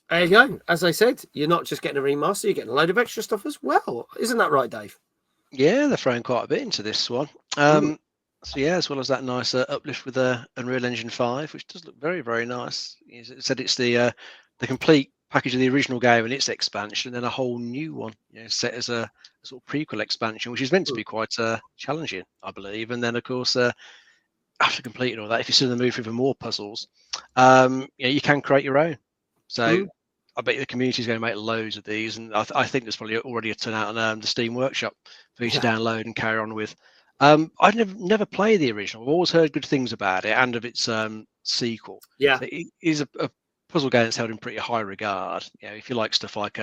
There you go. As I said, you're not just getting a remaster, you're getting a load of extra stuff as well. Isn't that right, Dave? Yeah, they're throwing quite a bit into this one. So yeah, as well as that nice uplift with Unreal Engine 5, which does look very, very nice. It said it's the complete package of the original game and its expansion, and then a whole new one, set as a sort of prequel expansion, which is meant to be quite challenging, I believe. And then, of course, after completing all that, if you're still in the mood for even more puzzles, you can create your own. So I bet the community is going to make loads of these, and I think there's probably already a ton out on the Steam Workshop for you to download and carry on with. I've never played the original. I've always heard good things about it and of its sequel. Yeah. So it is a puzzle game that's held in pretty high regard. You know, if you like stuff like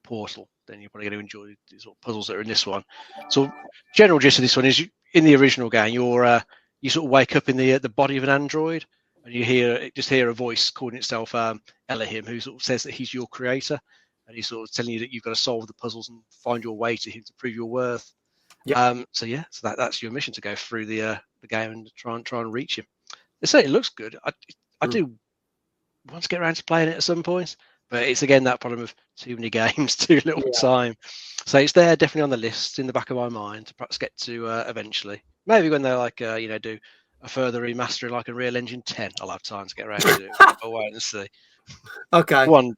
Portal, then you're probably going to enjoy the sort of puzzles that are in this one. So, general gist of this one is, in the original game, you sort of wake up in the body of an android, and you hear a voice calling itself Elohim, who sort of says that he's your creator, and he's sort of telling you that you've got to solve the puzzles and find your way to him to prove your worth. Yeah. So that's your mission, to go through the game and try and reach him. It certainly looks good. I do want to get around to playing it at some point, but it's again that problem of too many games, too little time. So it's there, definitely on the list in the back of my mind to perhaps get to eventually. Maybe when they do a further remaster like Unreal Engine 10, I'll have time to get around to it. I'll wait and see. Okay. One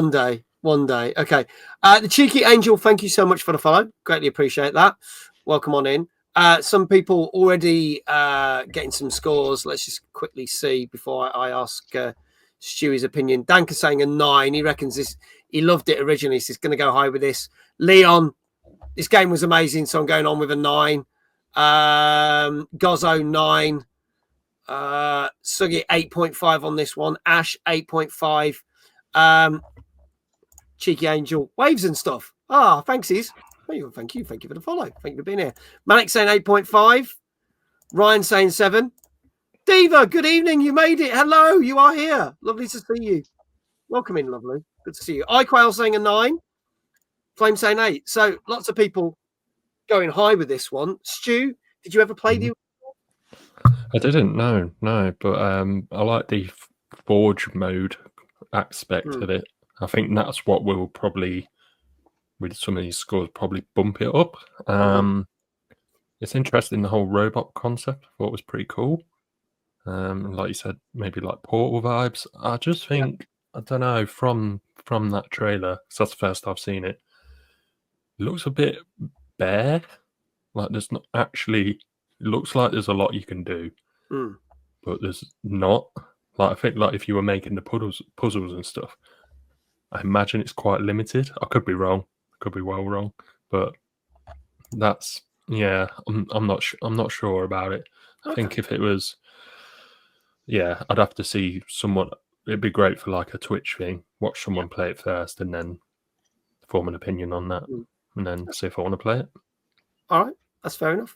day. Okay. The Cheeky Angel, thank you so much for the follow. Greatly appreciate that. Welcome on in. Some people already getting some scores. Let's just quickly see before I ask Stewie's opinion. Danker saying a 9. He reckons he loved it originally, so he's going to go high with this. Leon, this game was amazing, so I'm going on with a 9. Gozzo 9. Suggy 8.5 on this one. Ash 8.5. Cheeky Angel waves and stuff. Thanksies. Thank you for the follow. Thank you for being here. Manic saying 8.5. Ryan saying 7. Diva, good evening. You made it. Hello, you are here. Lovely to see you. Welcome in, lovely. Good to see you. iQuail saying a 9. Flame saying 8. So lots of people going high with this one. Stu, did you ever play the? I didn't. No. But I like the forge mode aspect of it. I think that's what will probably, with some of these scores, probably bump it up. It's interesting, the whole robot concept. I thought it was pretty cool. Like you said, maybe like Portal vibes. I just think, I don't know, from that trailer, because that's the first I've seen it, it looks a bit bare. Like there's not actually, it looks like there's a lot you can do, but there's not. Like I think, like if you were making the puzzles and stuff, I imagine it's quite limited. I could be wrong. I could be well wrong, but that's I'm not sure about it. I think if it was, I'd have to see someone. It'd be great for like a Twitch thing. Watch someone play it first, and then form an opinion on that, and then see if I want to play it. All right, that's fair enough.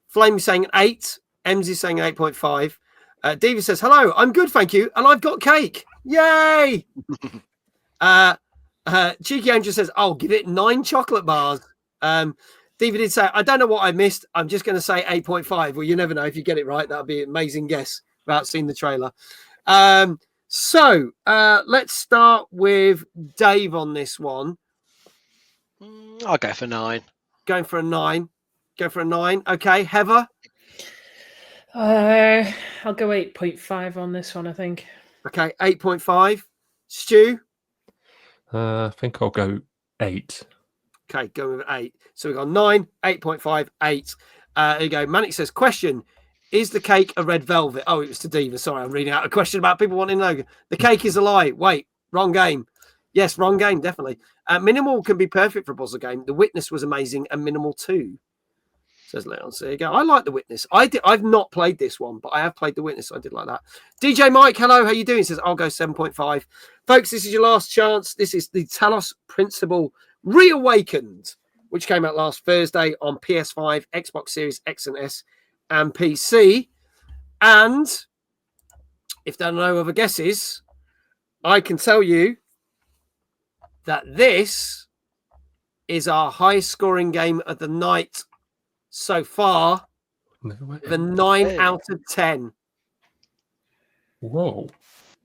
Flame is saying 8. Ems is saying 8.5. Diva says, hello, I'm good, thank you. And I've got cake. Yay! Cheeky Angel says, I'll give it 9 chocolate bars. Diva did say, I don't know what I missed. I'm just going to say 8.5. Well, you never know. If you get it right, that'll be an amazing guess without seeing the trailer. So let's start with Dave on this one. I'll go for 9. Going for a 9. Go for a 9. Okay, Heather? I'll go 8.5 on this one, I think. Okay, 8.5. Stu? I think I'll go 8. Okay, going with 8. So we've got 9, 8.5, 8. There you go. Manic says, question, is the cake a red velvet? Oh, it was to Diva. Sorry, I'm reading out a question about people wanting to know. The cake is a lie. Wait, wrong game. Yes, wrong game, definitely. Minimal can be perfect for a puzzle game. The Witness was amazing, and Minimal too. Says Leon. So there you go. I like The Witness. I've not played this one, but I have played The Witness. So I did like that. DJ Mike, hello. How you doing? He says, I'll go 7.5. Folks, this is your last chance. This is the Talos Principle Reawakened, which came out last Thursday on PS5, Xbox Series X and S, and PC. And if there are no other guesses, I can tell you that this is our highest scoring game of the night so far. The 9 out of 10. Whoa.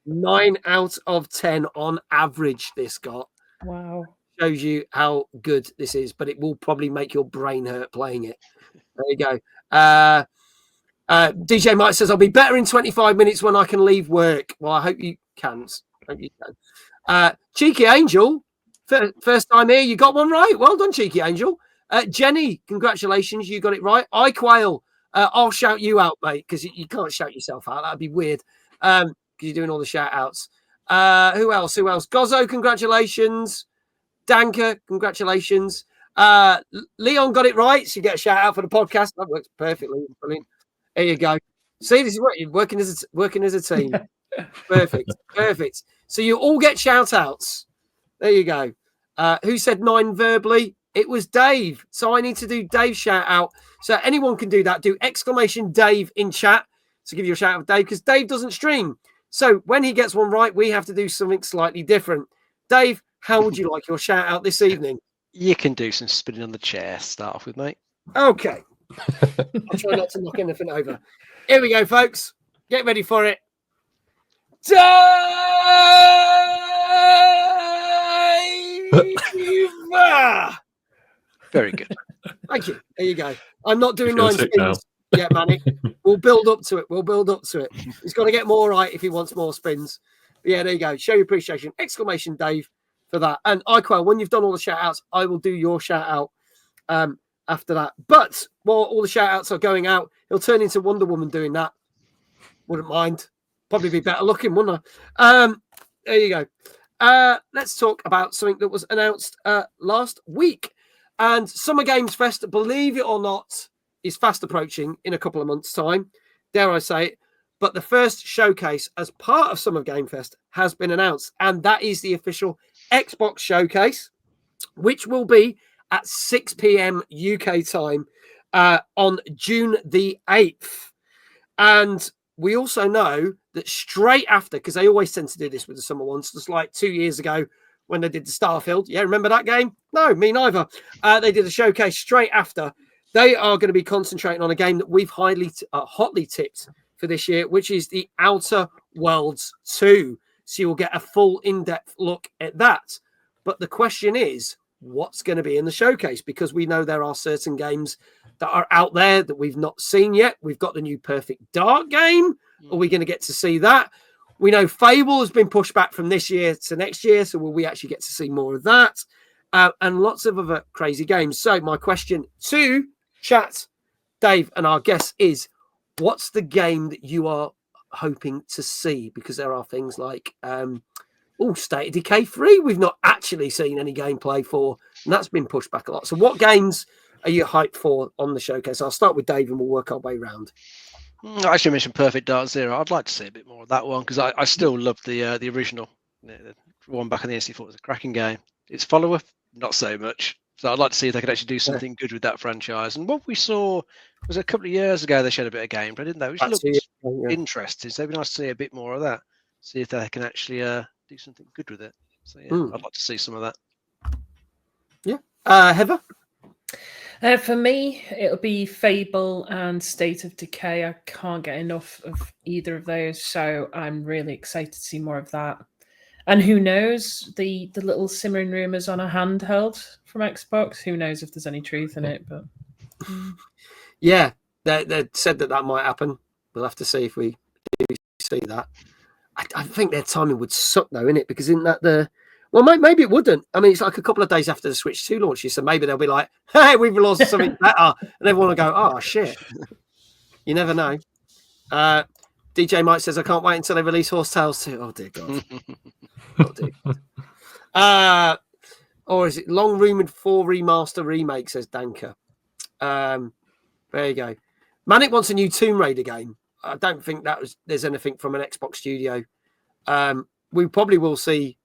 9 out of 10 on average this got. Wow. Shows you how good this is, but it will probably make your brain hurt playing it. There you go. DJ Mike says, I'll be better in 25 minutes when I can leave work. Well, I hope you can. Cheeky Angel, first time here, you got one right. Well done, Cheeky Angel. Jenny, congratulations, you got it right. iQuail, I'll shout you out, mate, because you can't shout yourself out. That'd be weird. because you're doing all the shout outs. Who else? Gozzo, congratulations. Danka, congratulations. Leon got it right. So you get a shout out for the podcast. That works perfectly. Brilliant. There you go. See, this is what you're working as a team. Perfect. So you all get shout outs. There you go. Who said 9 verbally? It was Dave. So I need to do Dave's shout out. So anyone can do that. Do exclamation Dave in chat to give you a shout out, Dave, because Dave doesn't stream. So when he gets one right, we have to do something slightly different. Dave, how would you like your shout out this evening? You can do some spinning on the chair. Start off with, mate. Okay. I'll try not to knock anything over. Here we go, folks. Get ready for it. Dave! Very good. Thank you. There you go. I'm not doing You feel 9 sick spins yet, Manny. We'll build up to it. He's got to get more right if he wants more spins. But yeah, there you go. Show your appreciation. Exclamation Dave for that. And Iquel, when you've done all the shout outs, I will do your shout out after that. But while all the shout outs are going out, he'll turn into Wonder Woman doing that. Wouldn't mind. Probably be better looking, wouldn't I? There you go. Let's talk about something that was announced last week. And Summer Games Fest, believe it or not, is fast approaching in a couple of months' time. Dare I say it. But the first showcase as part of Summer Game Fest has been announced. And that is the official Xbox showcase, which will be at 6 p.m. UK time on June the 8th. And we also know that straight after, because they always tend to do this with the summer ones, just like 2 years ago when they did the Starfield. Yeah, remember that game? No, me neither. They did a showcase straight after. They are going to be concentrating on a game that we've hotly tipped for this year, which is the Outer Worlds 2. So you'll get a full in-depth look at that. But the question is, what's going to be in the showcase? Because we know there are certain games that are out there that we've not seen yet. We've got the new Perfect Dark game. Are we going to get to see that? We know Fable has been pushed back from this year to next year. So will we actually get to see more of that? And lots of other crazy games. So my question to chat, Dave, and our guest is, what's the game that you are hoping to see? Because there are things like State of Decay 3 we've not actually seen any gameplay for, and that's been pushed back a lot. So what games are you hyped for on the showcase? I'll start with Dave and we'll work our way around. I actually mentioned Perfect Dark Zero. I'd like to see a bit more of that one because I still love the original the one back in the NC4. It was a cracking game. Its follower, not so much. So I'd like to see if they could actually do something good with that franchise. And what we saw was a couple of years ago, they showed a bit of gameplay, didn't they? Which looked interesting. So it'd be nice to see a bit more of that. See if they can actually do something good with it. So yeah, I'd like to see some of that. Yeah. Heather? For me, it'll be Fable and State of Decay. I can't get enough of either of those. So I'm really excited to see more of that. And who knows, the little simmering rumours on a handheld from Xbox, who knows if there's any truth in it. But yeah, they said that might happen. We'll have to see if we do see that. I think their timing would suck, though, innit? Because isn't that well, maybe it wouldn't. I mean, it's like a couple of days after the Switch 2 launches, so maybe they'll be like, hey, we've lost something better. And everyone will go, oh, shit. You never know. DJ Mike says, I can't wait until they release Horse Tales 2. Oh, dear God. Oh, dear God. Or is it long rumored 4 remaster remake, says Danka. There you go. Manic wants a new Tomb Raider game. I don't think there's anything from an Xbox studio. We probably will see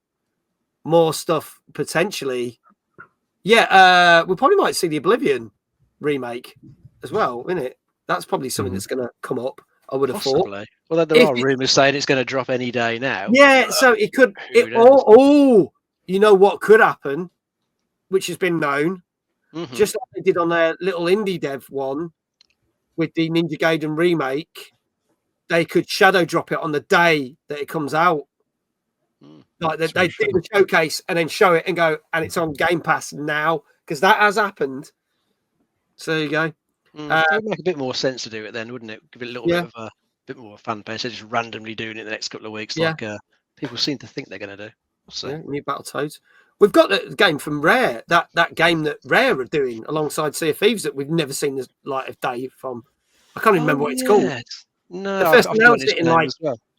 more stuff potentially. Yeah, we probably might see the Oblivion remake as well, isn't it? That's probably something that's going to come up, I would have thought. Well, there are rumours saying it's going to drop any day now. Yeah, so it could. You know what could happen, which has been known, just like they did on their little indie dev one with the Ninja Gaiden remake. They could shadow drop it on the day that it comes out. Like they do the showcase and then show it and go, and it's on Game Pass now, because that has happened. So there you go. It would make a bit more sense to do it then, wouldn't it? Give it a little bit of a bit more fan base. They're just randomly doing it the next couple of weeks, like people seem to think they're going to do. So new Battletoads. We've got the game from Rare, that game that Rare are doing alongside Sea of Thieves that we've never seen the light of day from. I can't even remember what it's called. No, they first announced it in like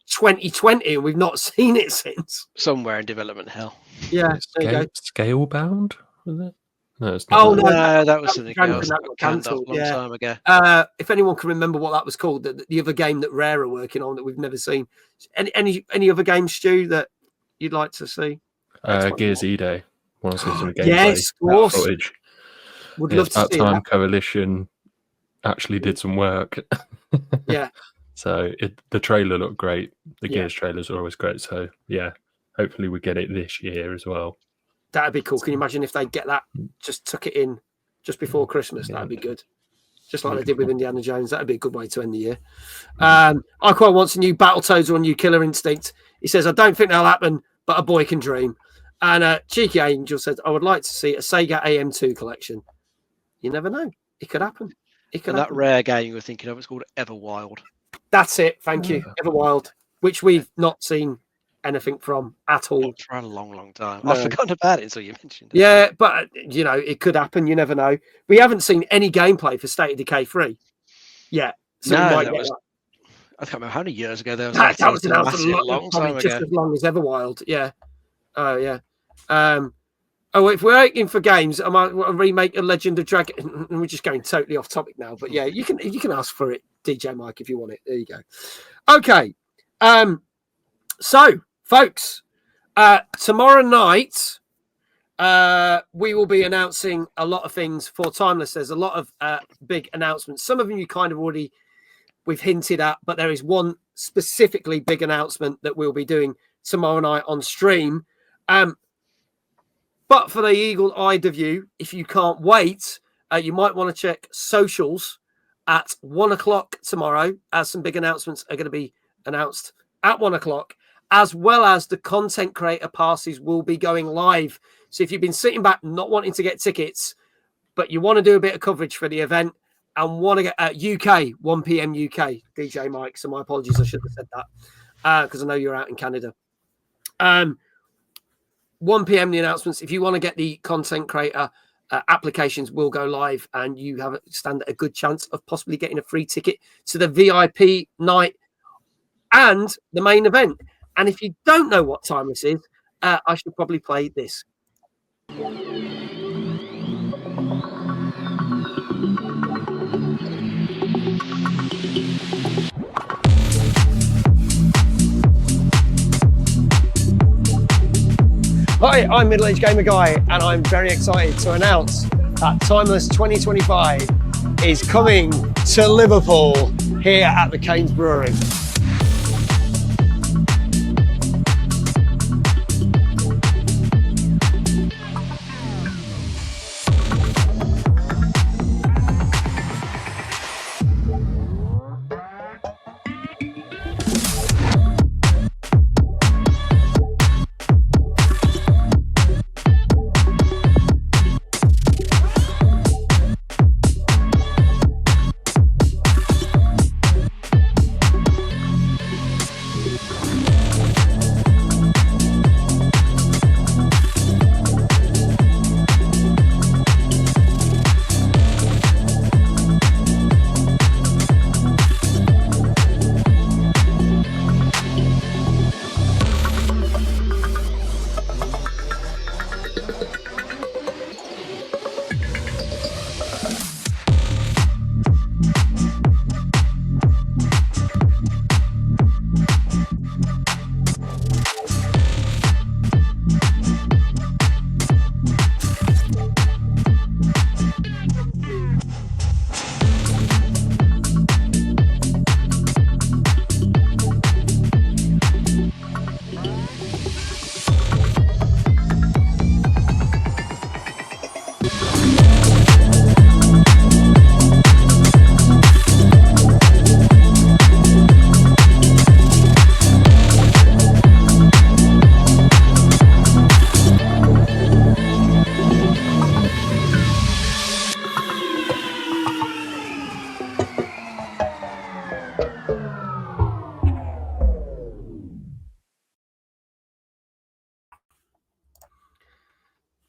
2020 and we've not seen it since. Somewhere in development hell. Yeah, there you go. Scalebound, was it? No, it's not. Oh, that. No, that was something Cancelled, else. that Got got canned off cancelled, a long yeah. time ago. If anyone can remember what that was called, the other game that Rare are working on that we've never seen. Any other games, Stu, that you'd like to see? Gears E-Day. Want to see some gameplay Yes, of course. footage. Would Yeah, love it's to about see time that. Coalition actually did some work. Yeah. So the trailer looked great. The Yeah. Gears trailers are always great. So yeah, hopefully we get it this year as well. That'd be cool. Can you imagine if they get that, just tuck it in just before Christmas? That'd be good. Just like they did with Indiana Jones. That'd be a good way to end the year. Iquan wants a new Battletoads or a new Killer Instinct. He says, I don't think that'll happen, but a boy can dream. And Cheeky Angel says, I would like to see a Sega AM2 collection. You never know. It could happen. It could And that happen. Rare game you were thinking of, it's called Everwild. That's it. Thank you. Everwild, which we've not seen anything from at all. Not for a long, long time. No. I've forgotten about it until you mentioned it. Yeah, but it could happen. You never know. We haven't seen any gameplay for State of Decay 3 yet. So No, we might that get was- that. I can't remember how many years ago there was. That was announced massive, a long probably time just ago. as long as Everwild. Yeah. Oh, yeah. If we're waiting for games, I might remake a Legend of Dragon. We're just going totally off topic now, but yeah, you can ask for it, DJ Mike, if you want it. There you go. Okay. So, folks, tomorrow night we will be announcing a lot of things for Timeless. There's a lot of big announcements. Some of them you kind of already we've hinted at, but there is one specifically big announcement that we'll be doing tomorrow night on stream. But for the eagle-eyed of you, if you can't wait, you might want to check socials at 1 o'clock tomorrow, as some big announcements are going to be announced at 1 o'clock, as well as the content creator passes will be going live. So if you've been sitting back not wanting to get tickets, but you want to do a bit of coverage for the event and want to get UK, 1 p.m. UK, DJ Mike. So my apologies, I should have said that because I know you're out in Canada. 1 p.m. the announcements. If you want to get the content creator applications will go live, and you stand a good chance of possibly getting a free ticket to the VIP night and the main event. And if you don't know what time this is, I should probably play this. Hi, I'm Middle Aged Gamer Guy, and I'm very excited to announce that Timeless 2025 is coming to Liverpool here at the Cairns Brewery.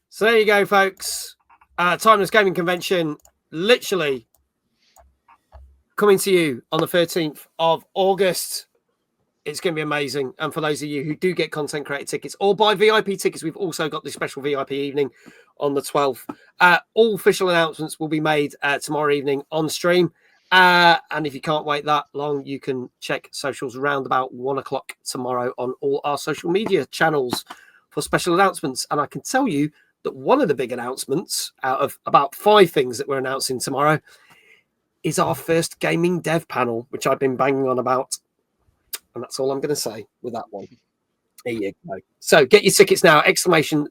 So there you go, folks. Timeless Gaming Convention, literally coming to you on the 13th of August It's going to be amazing. And for those of you who do get content creator tickets or buy VIP tickets, we've also got the special VIP evening on the 12th. All official announcements will be made tomorrow evening on stream. And if you can't wait that long, you can check socials around about 1 o'clock tomorrow on all our social media channels for special announcements. And I can tell you that one of the big announcements out of about 5 things that we're announcing tomorrow is our first gaming dev panel, which I've been banging on about. And that's all I'm going to say with that one. There you go. So get your tickets now, ! Timeless in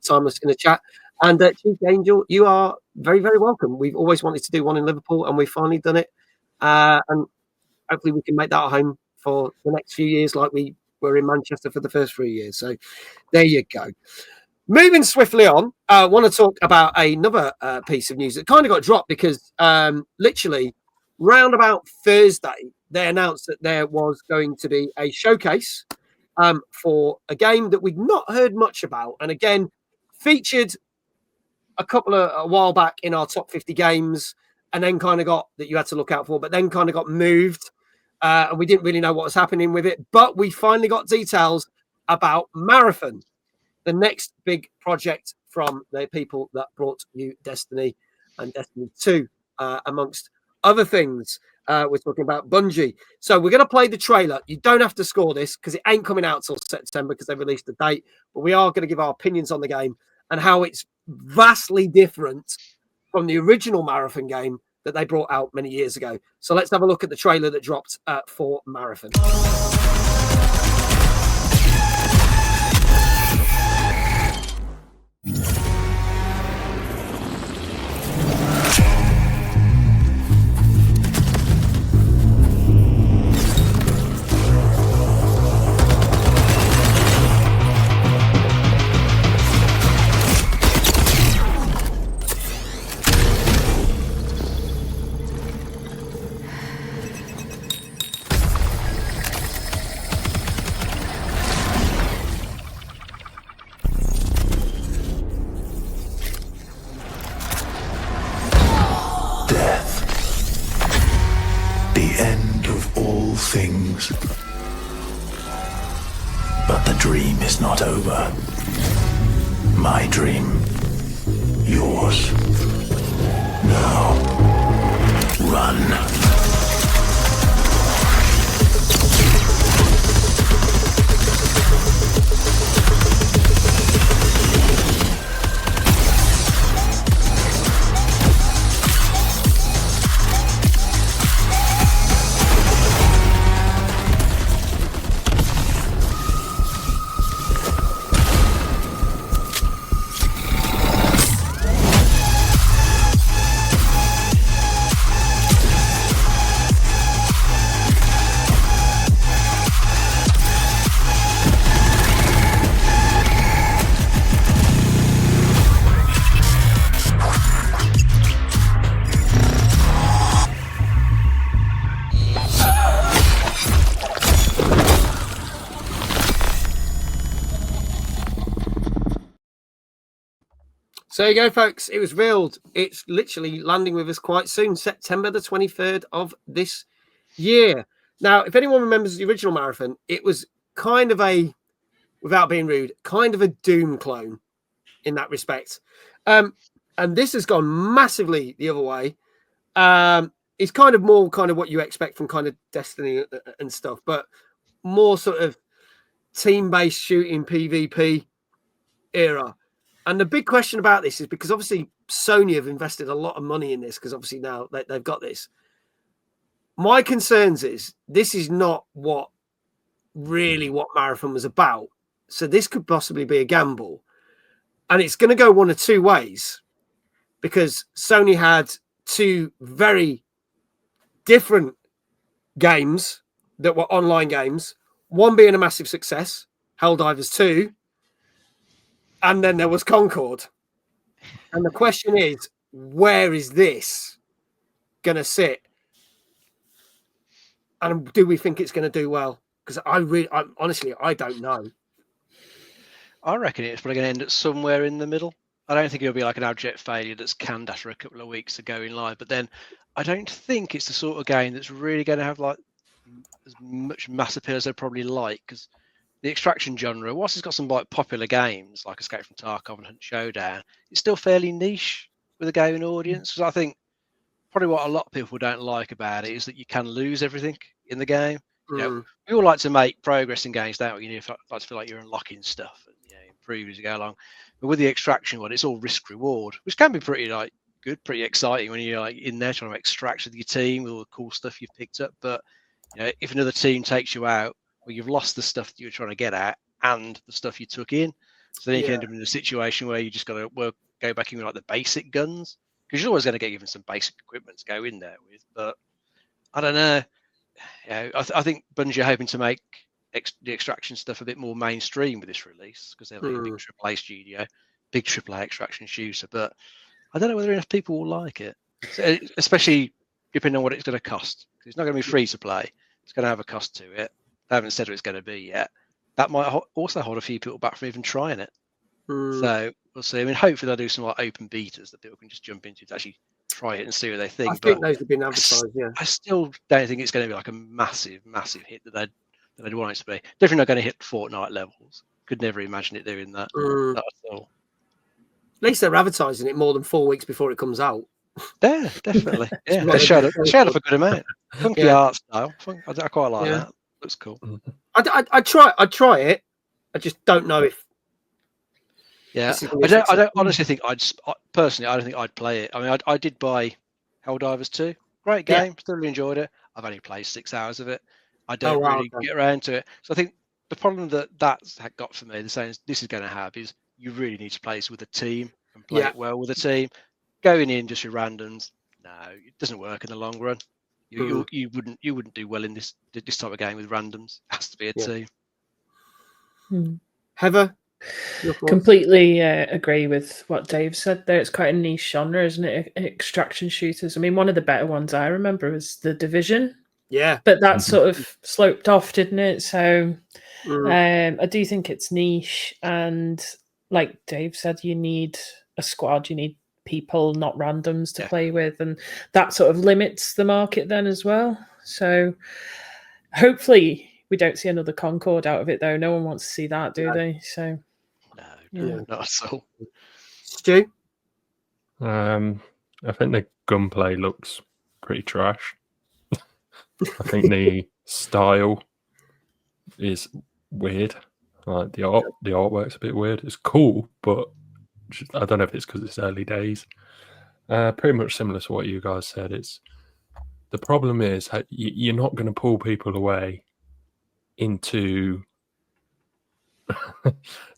the chat. And Chief Angel, you are very, very welcome. We've always wanted to do one in Liverpool and we've finally done it. And hopefully we can make that a home for the next few years like we were in Manchester for the first 3 years. So there you go. Moving swiftly on, I want to talk about another piece of news that kind of got dropped because literally round about Thursday, they announced that there was going to be a showcase for a game that we'd not heard much about. And again, featured a while back in our top 50 games and then kind of got that you had to look out for, but then kind of got moved. And we didn't really know what was happening with it. But we finally got details about Marathon, the next big project from the people that brought you Destiny and Destiny 2, amongst other things. We're talking about Bungie. So we're going to play the trailer. You don't have to score this because it ain't coming out till September because they released the date. But we are going to give our opinions on the game and how it's vastly different from the original Marathon game that they brought out many years ago. So let's have a look at the trailer that dropped for Marathon. Things. But the dream is not over. My dream. Yours. Now. Run. So there you go, folks. It was revealed. It's literally landing with us quite soon, September the 23rd of this year. Now, if anyone remembers the original Marathon, it was kind of a, without being rude, kind of a Doom clone in that respect. And this has gone massively the other way. It's kind of more kind of what you expect from kind of Destiny and stuff, but more sort of team-based shooting PvP era. And the big question about this is because obviously Sony have invested a lot of money in this because obviously now they've got this. My concerns is this is not what Marathon was about. So this could possibly be a gamble. And it's going to go one of two ways because Sony had 2 very different games that were online games, one being a massive success, Helldivers 2, and then there was Concord. And the question is, where is this going to sit? And do we think it's going to do well? Because honestly, I don't know. I reckon it's probably going to end up somewhere in the middle. I don't think it'll be like an abject failure that's canned after a couple of weeks of going live. But then I don't think it's the sort of game that's really going to have like as much mass appeal as they probably like, because the extraction genre, whilst it's got some like popular games like Escape from Tarkov and Hunt Showdown, it's still fairly niche with a gaming audience. Because I think probably what a lot of people don't like about it is that you can lose everything in the game. You know, we all like to make progress in games, don't we? You like to feel like you're unlocking stuff and improve as you go along. But with the extraction one, it's all risk reward, which can be pretty like good, pretty exciting when you're like in there trying to extract with your team with all the cool stuff you've picked up. But if another team takes you out, well, you've lost the stuff that you're trying to get at and the stuff you took in. So then you can end up in a situation where you just got to go back in with like the basic guns, because you're always going to get given some basic equipment to go in there with. But I don't know. I think Bungie are hoping to make the extraction stuff a bit more mainstream with this release, because they're like a big AAA studio, big AAA extraction shooter. But I don't know whether enough people will like it, especially depending on what it's going to cost. Because it's not going to be free to play. It's going to have a cost to it. They haven't said what it's going to be yet. That might also hold a few people back from even trying it. So we'll see. I mean, hopefully they'll do some like open betas that people can just jump into to actually try it and see what they think. I think those have been advertised. I still don't think it's going to be like a massive hit that they'd want it to be. Definitely not going to hit Fortnite levels. Could never imagine it doing that. Not at all. At least they're advertising it more than 4 weeks before it comes out. Yeah, definitely. Yeah, they showed up a good amount. Funky art style. I quite like that. Looks cool. I'd try it. I just don't know if. Yeah, I don't honestly think I don't think I'd play it. I mean, I did buy Helldivers 2. Great game. Still really enjoyed it. I've only played 6 hours of it. I don't really get around to it. So I think the problem that's got for me, the saying this is going to have, is you really need to play this with a team and play it well with a team. Going in just with randoms, no, it doesn't work in the long run. You wouldn't do well in this type of game with randoms. It has to be a team. Heather? Completely agree with what Dave said there. It's quite a niche genre, isn't it? Extraction shooters. I mean, one of the better ones I remember was The Division. Yeah. But that sort of sloped off, didn't it? So I do think it's niche. And like Dave said, you need a squad. You need people, not randoms, to play with. And that sort of limits the market then as well. So hopefully we don't see another Concord out of it, though. No one wants to see that, do they? So no, not at all. Stu? I think the gunplay looks pretty trash. I think the style is weird. Like the artwork's a bit weird. It's cool, but I don't know if it's because it's early days. Pretty much similar to what you guys said. The problem is you're not going to pull people away into.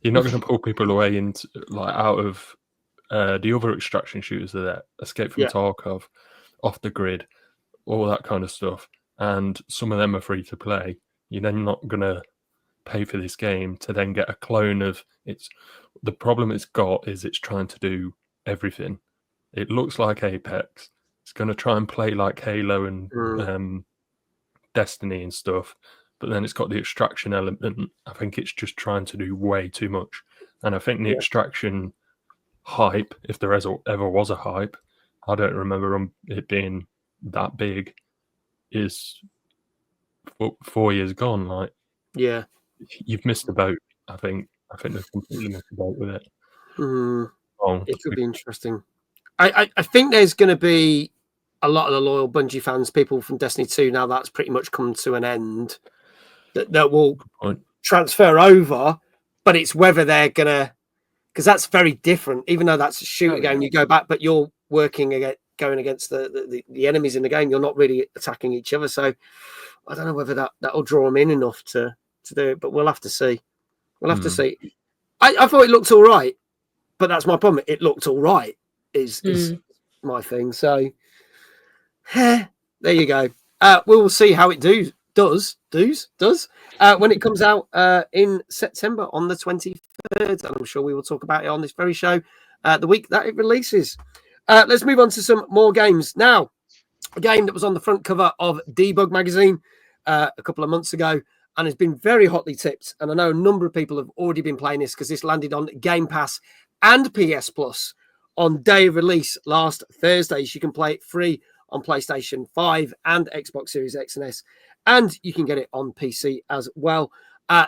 You're not going to pull people away into out of the other extraction shooters that Escape from Tarkov, Off the Grid, all that kind of stuff, and some of them are free to play. You're then not going to pay for this game to then get a clone of its. The problem it's got is it's trying to do everything. It looks like Apex. It's going to try and play like Halo and Destiny and stuff. But then it's got the extraction element. I think it's just trying to do way too much. And I think the extraction hype, if there ever was a hype, I don't remember it being that big, is 4 years gone. Like, you've missed the boat. I think they've completely missed the boat with it. It could be interesting. I think there's going to be a lot of the loyal Bungie fans, people from Destiny 2, now that's pretty much come to an end, that will transfer over, but it's whether they're going to, because that's very different, even though that's a shooter game, you go back, but you're going against the enemies in the game, you're not really attacking each other. So I don't know whether that'll draw them in enough to do it, but we'll have to see. We'll have to see. I thought it looked all right, but that's my problem. It looked all right is my thing. So there you go. We will see how it does when it comes out in September on the 23rd, and I'm sure we will talk about it on this very show the week that it releases. Let's move on to some more games now. A game that was on the front cover of Debug magazine a couple of months ago and has been very hotly tipped, and I know a number of people have already been playing this because this landed on Game Pass and PS Plus on day of release last Thursday. So you can play it free on PlayStation 5 and Xbox Series X and S, and you can get it on PC as well.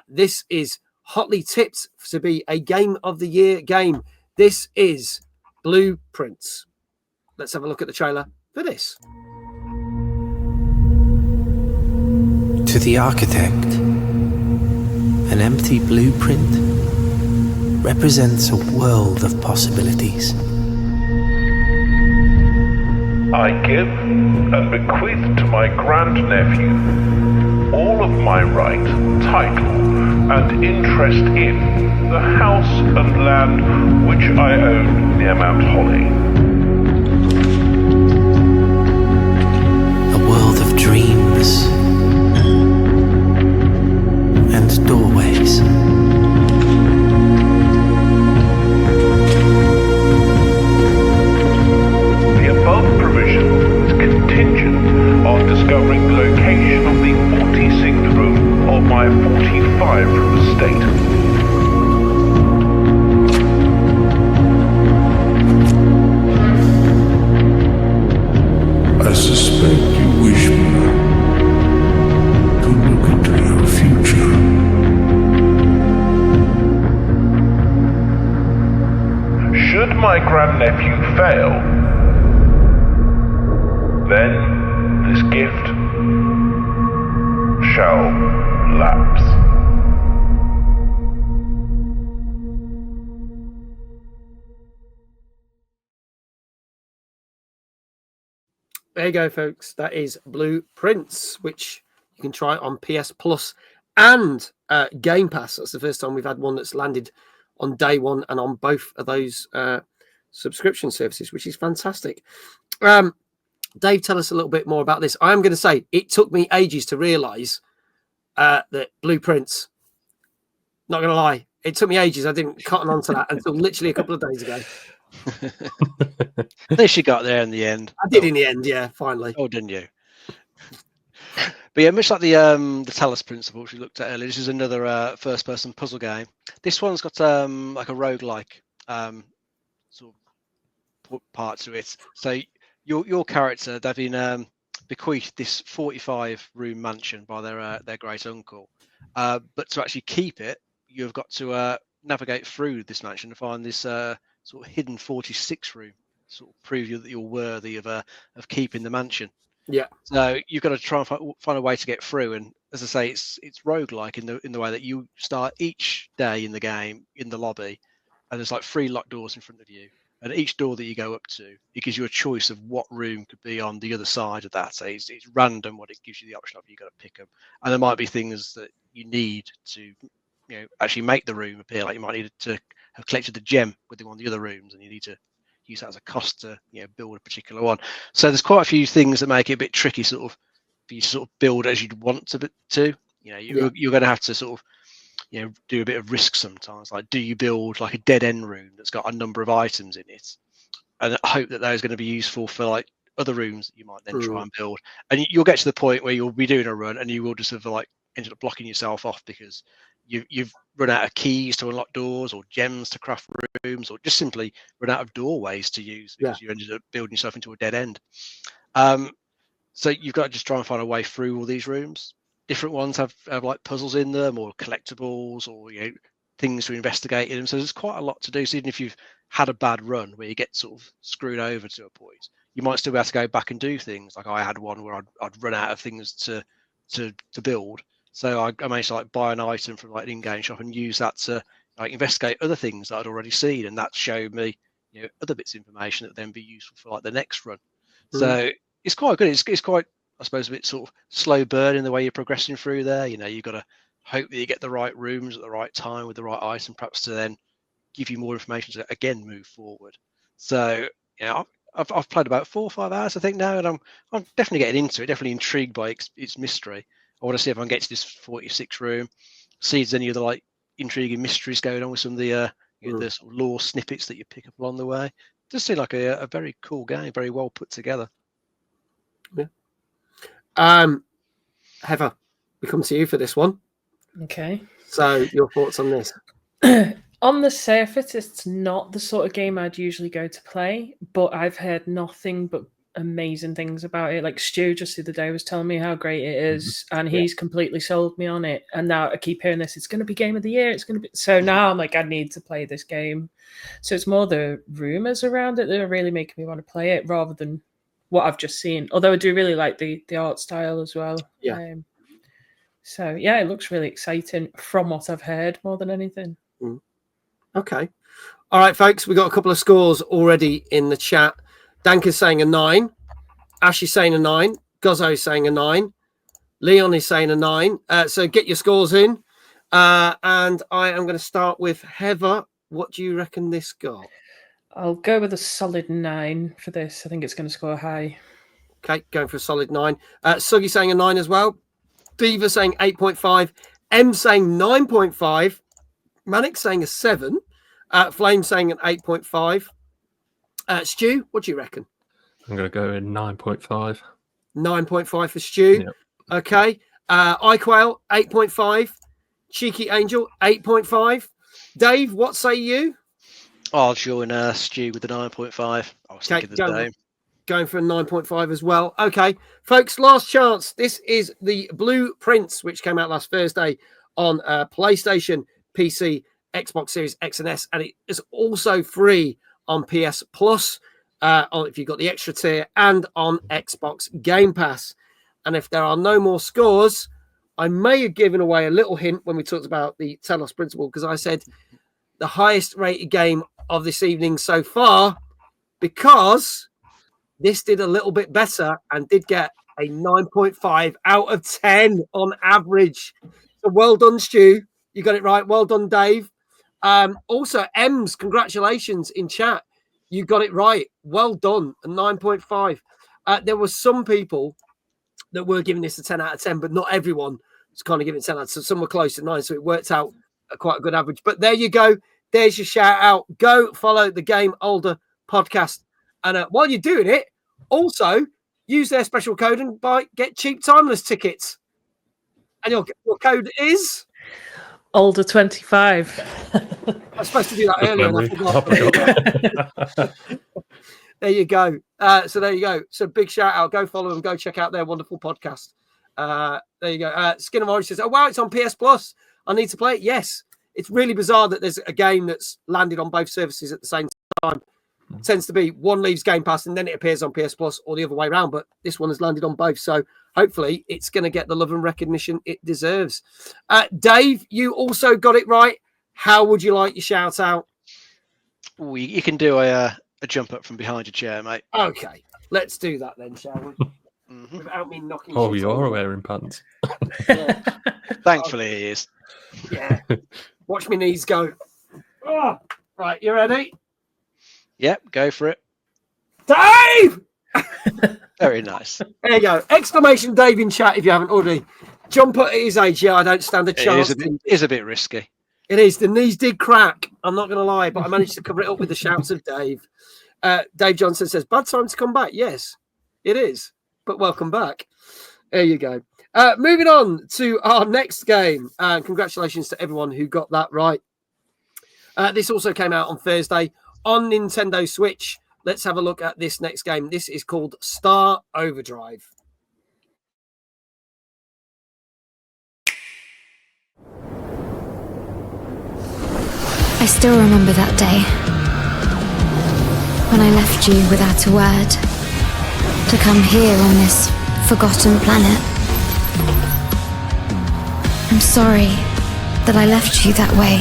This is hotly tipped to be a Game of the Year game. This is Blueprints. Let's have a look at the trailer for this. To the architect, an empty blueprint represents a world of possibilities. I give and bequeath to my grandnephew all of my right, title, and interest in the house and land which I own near Mount Holly. A world of dreams and doorways. The above provision is contingent on discovering the location of the 46th room of my 45-room estate. I suspect you wish me to look into your future. Should my grandnephew fail, then this gift shall lapse. There you go, folks. That is Blueprints, which you can try on PS Plus and Game Pass. That's the first time we've had one that's landed on day one and on both of those subscription services, which is fantastic. Dave, tell us a little bit more about this. I'm going to say it took me ages to realise that Blueprints, not going to lie, it took me ages. I didn't cotton on to that until literally a couple of days ago. At least you got there in the end. I did in the end, yeah, finally. Oh, didn't you? But yeah, much like the Talos principle, which we looked at earlier, this is another first-person puzzle game. This one's got like a roguelike sort of part to it. So your character, they've been bequeathed this 45-room mansion by their great uncle. But to actually keep it, you've got to navigate through this mansion to find this sort of hidden 46 room, sort of prove you that you're worthy of keeping the mansion. Yeah. So you've got to try and find a way to get through. And as I say, it's roguelike in the way that you start each day in the game in the lobby, and there's like 3 locked doors in front of you. And each door that you go up to, it gives you a choice of what room could be on the other side of that. So it's random what it gives you the option of. You've got to pick them, and there might be things that you need to, actually make the room appear. Like you might need to have collected the gem with one of the other rooms, and you need to use that as a cost to build a particular one. So there's quite a few things that make it a bit tricky, sort of, for you to sort of build as you'd want to. You're going to have to sort of do a bit of risk sometimes. Like, do you build like a dead end room that's got a number of items in it, and hope that those are going to be useful for like other rooms that you might then try and build? And you'll get to the point where you'll be doing a run and you will just have like ended up blocking yourself off because you've run out of keys to unlock doors or gems to craft rooms, or just simply run out of doorways to use because you ended up building yourself into a dead end. So you've got to just try and find a way through all these rooms. Different ones have like puzzles in them or collectibles or things to investigate in them. So there's quite a lot to do. So even if you've had a bad run where you get sort of screwed over to a point, you might still be able to go back and do things. Like I had one where I'd run out of things to build. So I managed to like buy an item from like an in-game shop and use that to like investigate other things that I'd already seen, and that showed me other bits of information that would then be useful for like the next run. So it's quite good. It's quite, I suppose, a bit sort of slow burn in the way you're progressing through there. You've got to hope that you get the right rooms at the right time with the right item, perhaps to then give you more information to again move forward. So I've played about 4 or 5 hours I think now, and I'm definitely getting into it. Definitely intrigued by its mystery. I want to see if I can get to this 46 room, see if there's any other like intriguing mysteries going on with some of the the sort of lore snippets that you pick up along the way. It does seem like a very cool game, very well put together. Yeah. Heather, we come to you for this one. Okay. So your thoughts on this? On the surface, it's not the sort of game I'd usually go to play, but I've heard nothing but amazing things about it. Like Stu just the other day was telling me how great it is, and he's completely sold me on it. And now I keep hearing this, it's going to be game of the year. It's going to be. So now I'm like, I need to play this game. So it's more the rumors around it that are really making me want to play it rather than what I've just seen. Although I do really like the art style as well. Yeah. So yeah, it looks really exciting from what I've heard more than anything. Okay. All right, folks, we got a couple of scores already in the chat. Danka's saying a 9. Ash is saying a 9. Gozzo is saying a 9. Leon is saying a 9. So get your scores in. And I am going to start with Heather. What do you reckon this got? I'll go with a solid 9 for this. I think it's going to score high. Okay, going for a solid 9. Suggy saying a 9 as well. Diva saying 8.5. M saying 9.5. Manic saying a 7. Flame saying an 8.5. Stu, what do you reckon? I'm going to go in 9.5. 9.5 for Stu. Yep. Okay. iQuail, 8.5. Cheeky Angel, 8.5. Dave, what say you? I'll join Stu with the 9.5. I was thinking the same. Going for a 9.5 as well. Okay, folks, last chance. This is the Blueprints, which came out last Thursday on PlayStation, PC, Xbox Series X and S, and it is also free on PS Plus if you've got the extra tier, and on Xbox Game Pass. And if there are no more scores, I may have given away a little hint when we talked about the Talos principle, because I said the highest rated game of this evening so far, because this did a little bit better and did get a 9.5 out of 10 on average. So well done, Stu. You got it right. Well done, Dave. Also, Ems, congratulations in chat. You got it right. Well done. A 9.5. There were some people that were giving this a 10 out of 10, but not everyone was kind of giving it 10 out of 10. So some were close to 9, so it worked out quite a good average. But there you go. There's your shout out. Go follow the Game Older podcast. And while you're doing it, also use their special code and get cheap Timeless tickets. And your code is Older 25. I was supposed to do that earlier. And I forgot. There you go. So there you go. So big shout out. Go follow them. Go check out their wonderful podcast. There you go. Skin of Orange says, "Oh wow, it's on PS Plus. I need to play it." Yes, it's really bizarre that there's a game that's landed on both services at the same time. It tends to be one leaves Game Pass and then it appears on PS Plus, or the other way around. But this one has landed on both, so hopefully it's going to get the love and recognition it deserves. Dave, you also got it right. How would you like your shout out? Ooh, you can do a jump up from behind your chair, mate. Okay, let's do that then, shall we? Without me knocking. Oh, you are wearing pants. Yeah. Thankfully, he is. Yeah. Watch me knees go. Oh. Right, you ready? Yep, go for it. Dave! Very nice. There you go. Exclamation Dave in chat if you haven't already. Jump at his age, yeah, I don't stand a chance. It is a bit risky. It is. The knees did crack. I'm not going to lie, but I managed to cover it up with the shouts of Dave. Dave Johnson says, bad time to come back. Yes, it is. But welcome back. There you go. Moving on to our next game. Congratulations to everyone who got that right. This also came out on Thursday on Nintendo Switch. Let's have a look at this next game. This is called Star Overdrive. I still remember that day when I left you without a word to come here on this forgotten planet. I'm sorry that I left you that way.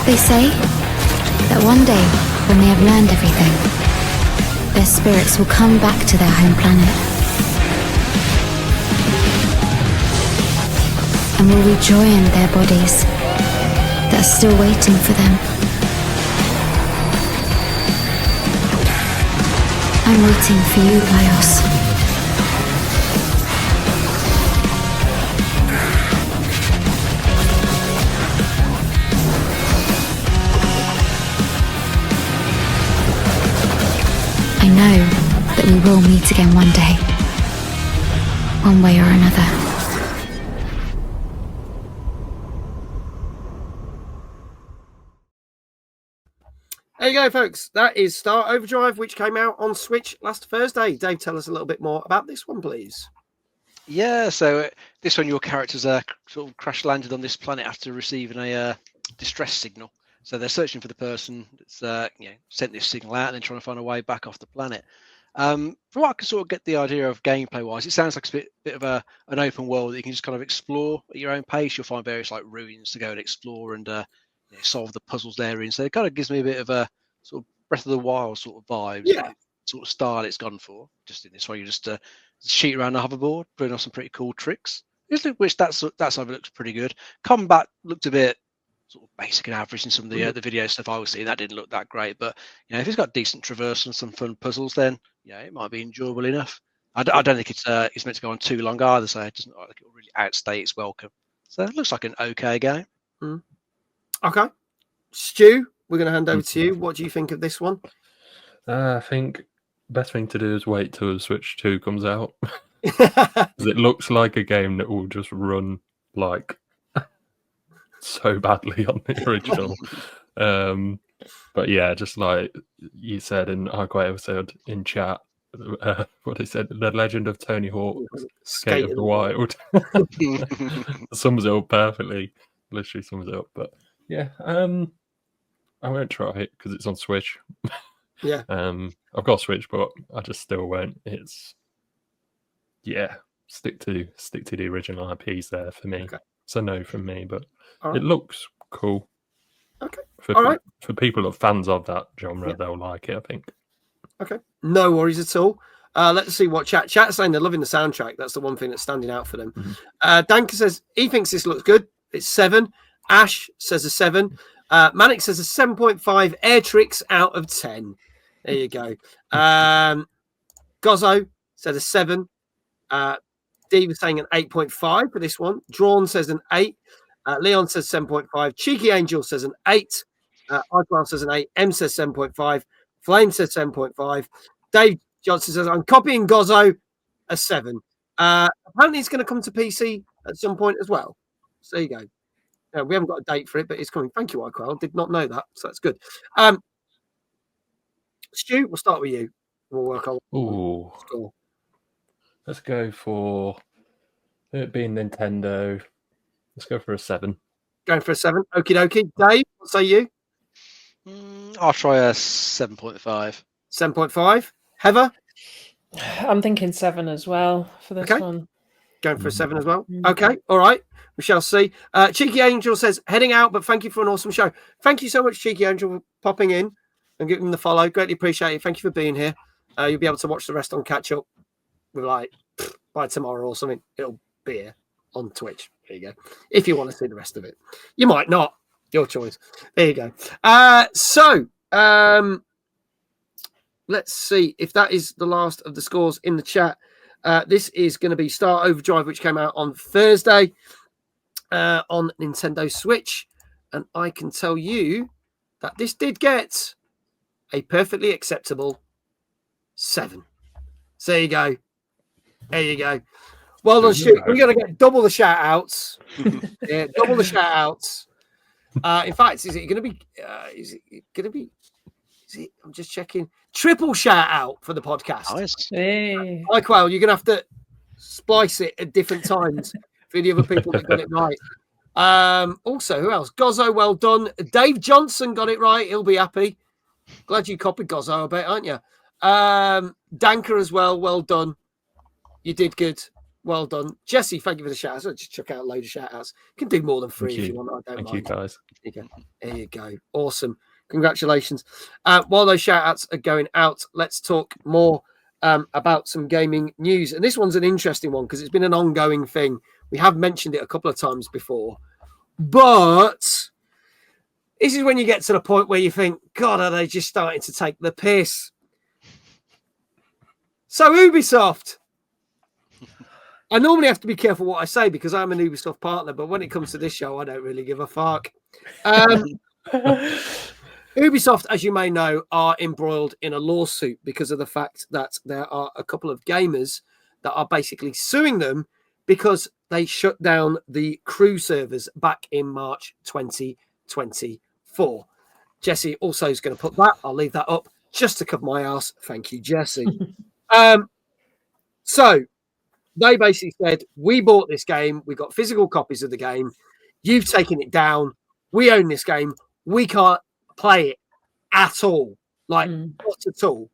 They say that one day when they have learned everything, their spirits will come back to their home planet and will rejoin their bodies that are still waiting for them. I'm waiting for you, Laios. I know that we will meet again one day, one way or another. There you go, folks. That is Star Overdrive, which came out on Switch last Thursday. Dave, tell us a little bit more about this one, please. Yeah, so this one, your characters are sort of crash landed on this planet after receiving a distress signal. So they're searching for the person that's sent this signal out and then trying to find a way back off the planet. From what I can sort of get the idea of gameplay-wise, it sounds like a bit of an open world that you can just kind of explore at your own pace. You'll find various like ruins to go and explore and solve the puzzles therein. So it kind of gives me a bit of a sort of Breath of the Wild sort of vibes. Yeah. Sort of style it's gone for. Just in this way, you just shoot around the hoverboard, putting off some pretty cool tricks. Which that side of it looks pretty good. Combat looked a bit sort of basic and average in some of the video stuff I was seeing. That didn't look that great, but if it's got decent traverse and some fun puzzles, then it might be enjoyable enough. I don't think it's meant to go on too long either, so it doesn't look like it will really outstay its welcome. So it looks like an okay game. Okay, Stu, we're going to hand over to you. What do you think of this one? I think best thing to do is wait till Switch 2 comes out. 'Cause it looks like a game that will just run like so badly on the original. But yeah, just like you said, and I quite episode in chat, what they said, the legend of Tony Hawk's Skate of the Wild sums it up perfectly. Literally sums it up. But yeah, I won't try it because it's on Switch. Yeah. I've got a Switch, but I just still won't. It's stick to the original IPs there for me. Okay. So no from me, but right. It looks cool. Okay. For people that are fans of that genre, they'll like it, I think. Okay. No worries at all. Let's see what chat's saying. They're loving the soundtrack. That's the one thing that's standing out for them. Danka says he thinks this looks good. It's 7. Ash says a 7. Manic says a 7.5. Air Tricks out of 10. There you go. Gozzo says a 7. Dee was saying an 8.5 for this one. Drawn says an 8. Leon says 7.5. Cheeky Angel says an 8. iCloud says an 8. M says 7.5. Flame says 7.5. Dave Johnson says, I'm copying Gozzo, a 7. Apparently it's going to come to PC at some point as well. So there you go. We haven't got a date for it, but it's coming. Thank you, iCloud. Did not know that, so that's good. Stu, we'll start with you. We'll work on score. Let's go for it being Nintendo. Let's go for a 7. Going for a 7. Okie dokie. Dave, what say you? I'll try a 7.5. 7.5. Heather? I'm thinking 7 as well for this one. Going for a 7 as well. Okay, all right. We shall see. Cheeky Angel says, heading out, but thank you for an awesome show. Thank you so much, Cheeky Angel, for popping in and giving the follow. Greatly appreciate it. Thank you for being here. You'll be able to watch the rest on catch up with by tomorrow or something. It'll be here on Twitch. There you go. If you want to see the rest of it. You might not. Your choice. There you go. Let's see if that is the last of the scores in the chat. This is going to be Star Overdrive, which came out on Thursday on Nintendo Switch. And I can tell you that this did get a perfectly acceptable 7. So there you go. There you go. Well done, Stu. We're going to get double the shout outs. Yeah, double the shout outs. In fact, is it going to be? I'm just checking. Triple shout out for the podcast. Nice. Hey. Like, well, you're going to have to splice it at different times for the other people that got it right. Also, who else? Gozzo, well done. Dave Johnson got it right. He'll be happy. Glad you copied Gozzo a bit, aren't you? Danker as well. Well done. You did good. Well done. Jesse, thank you for the shout outs. I'll just chuck out a load of shout outs. You can do more than 3 if you want. I don't mind. Thank you, guys. There you go. Awesome. Congratulations. While those shout outs are going out, let's talk more about some gaming news. And this one's an interesting one because it's been an ongoing thing. We have mentioned it a couple of times before. But this is when you get to the point where you think, God, are they just starting to take the piss? So Ubisoft. I normally have to be careful what I say because I'm an Ubisoft partner, but when it comes to this show, I don't really give a fuck. Ubisoft, as you may know, are embroiled in a lawsuit because of the fact that there are a couple of gamers that are basically suing them because they shut down the crew servers back in March 2024. Jesse also is going to put that. I'll leave that up just to cover my ass. Thank you, Jesse. So they basically said, we bought this game. We got physical copies of the game. You've taken it down. We own this game. We can't play it at all. Like, not at all.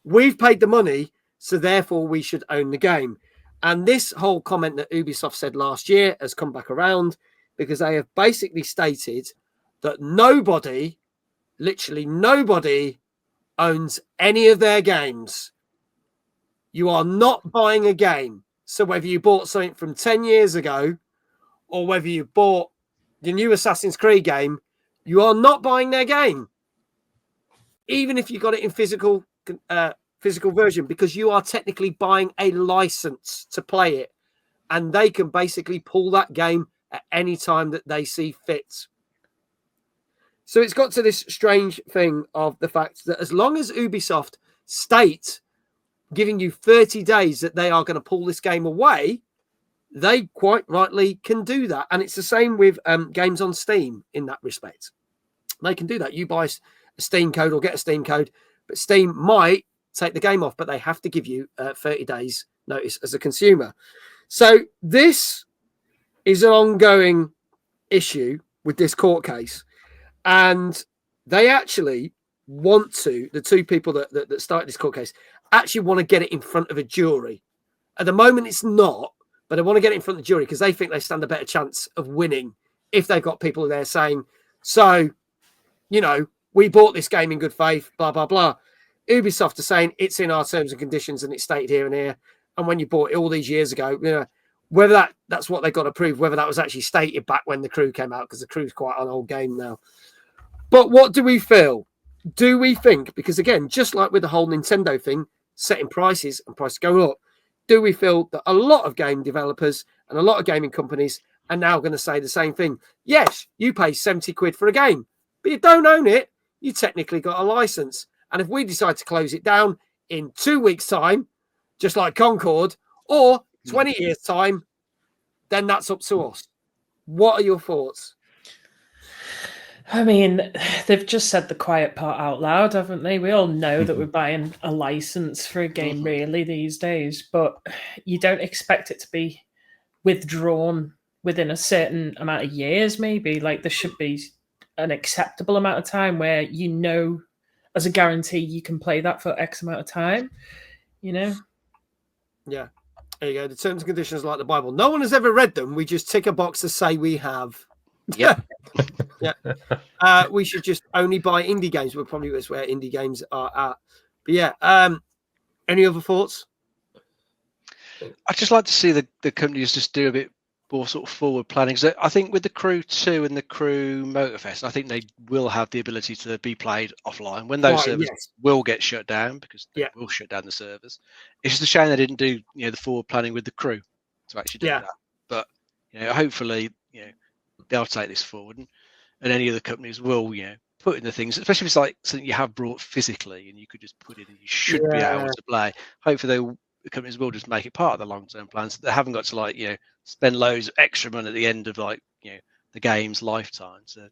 We've paid the money, so therefore we should own the game. And this whole comment that Ubisoft said last year has come back around because they have basically stated that nobody, literally nobody, owns any of their games. You are not buying a game. So whether you bought something from 10 years ago or whether you bought the new Assassin's Creed game, you are not buying their game. Even if you got it in physical version, because you are technically buying a license to play it, and they can basically pull that game at any time that they see fit. So it's got to this strange thing of the fact that as long as Ubisoft state giving you 30 days that they are going to pull this game away, they quite rightly can do that. And it's the same with games on Steam in that respect. They can do that. You buy a Steam code or get a Steam code, but Steam might take the game off, but they have to give you 30 days notice as a consumer. So this is an ongoing issue with this court case. And they actually want to, the two people that started this court case, actually want to get it in front of a jury. At the moment, it's not, but they want to get it in front of the jury because they think they stand a better chance of winning if they've got people there saying, so, you know, we bought this game in good faith, blah, blah, blah. Ubisoft are saying it's in our terms and conditions and it's stated here and here. And when you bought it all these years ago, you know, whether that's what they got to prove, whether that was actually stated back when the Crew came out, because the Crew's quite an old game now. But what do we feel? Do we think, because again, just like with the whole Nintendo thing, setting prices and prices going up, do we feel that a lot of game developers and a lot of gaming companies are now going to say the same thing? Yes, you pay 70 quid for a game, but you don't own it. You technically got a license. And if we decide to close it down in 2 weeks' time, just like Concord, or 20 years' time, then that's up to us. What are your thoughts? I mean, they've just said the quiet part out loud, haven't they? We all know that we're buying a license for a game really these days, but you don't expect it to be withdrawn within a certain amount of years, maybe. Like, there should be an acceptable amount of time where you know as a guarantee you can play that for X amount of time, you know? Yeah. There you go. The terms and conditions are like the Bible. No one has ever read them. We just tick a box to say we have. Yeah. Yeah. We should just only buy indie games. We're probably that's where indie games are at. But yeah. Any other thoughts? I'd just like to see the companies just do a bit more sort of forward planning. So I think with the Crew 2 and the Crew Motorfest, I think they will have the ability to be played offline when those servers will get shut down, because they will shut down the servers. It's just a shame they didn't do the forward planning with the Crew to actually do that. But hopefully they'll take this forward, and any other companies will put in the things, especially if it's like something you have brought physically and you could just put it and you should be able to play. Hopefully the companies will just make it part of the long-term plans. They haven't got to spend loads of extra money at the end of the game's lifetime to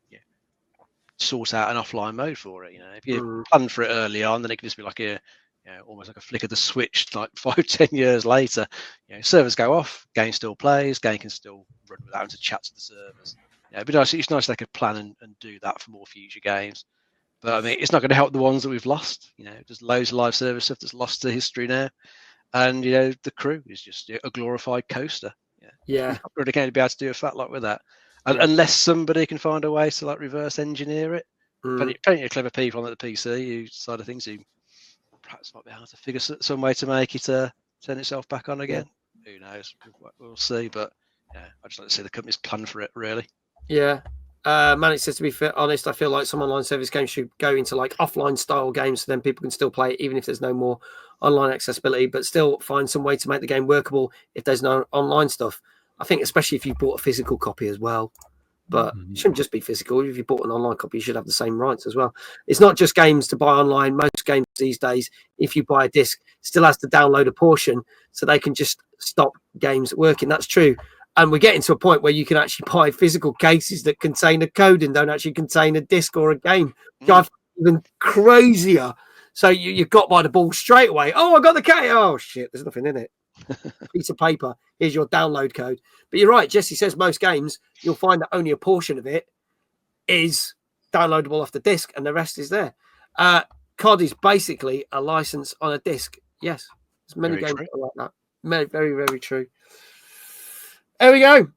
sort out an offline mode for it. If you plan for it early on, then it can just be like almost like a flick of the switch, like 5-10 years later. Servers go off, game still plays, game can still run without having to chat to the servers. But it's nice they could plan and do that for more future games. But I mean, it's not going to help the ones that we've lost. There's loads of live service stuff that's lost to history now. And the Crew is just a glorified coaster. You're not really going to be able to do a fat lot with that, unless somebody can find a way to reverse engineer it. Plenty of clever people on the PC side of things who perhaps might be able to figure some way to make it turn itself back on again. Who knows? We'll see. But I just like to see the companies plan for it, really. Yeah. Manic says, to be honest, I feel like some online service games should go into offline style games, so then people can still play it even if there's no more online accessibility, but still find some way to make the game workable if there's no online stuff. I think especially if you bought a physical copy as well, but it shouldn't just be physical. If you bought an online copy, you should have the same rights as well. It's not just games to buy online. Most games these days, if you buy a disc, still has to download a portion, so they can just stop games working. That's true. And we're getting to a point where you can actually buy physical cases that contain a code and don't actually contain a disc or a game. Drives even crazier. So you've got by the ball straight away. Oh, I got the case. Oh, shit, there's nothing in it. Piece of paper. Here's your download code. But you're right. Jesse says most games, you'll find that only a portion of it is downloadable off the disc and the rest is there. COD is basically a license on a disc. Yes. There's many Very games true. that are like that. Very, very true. There we go.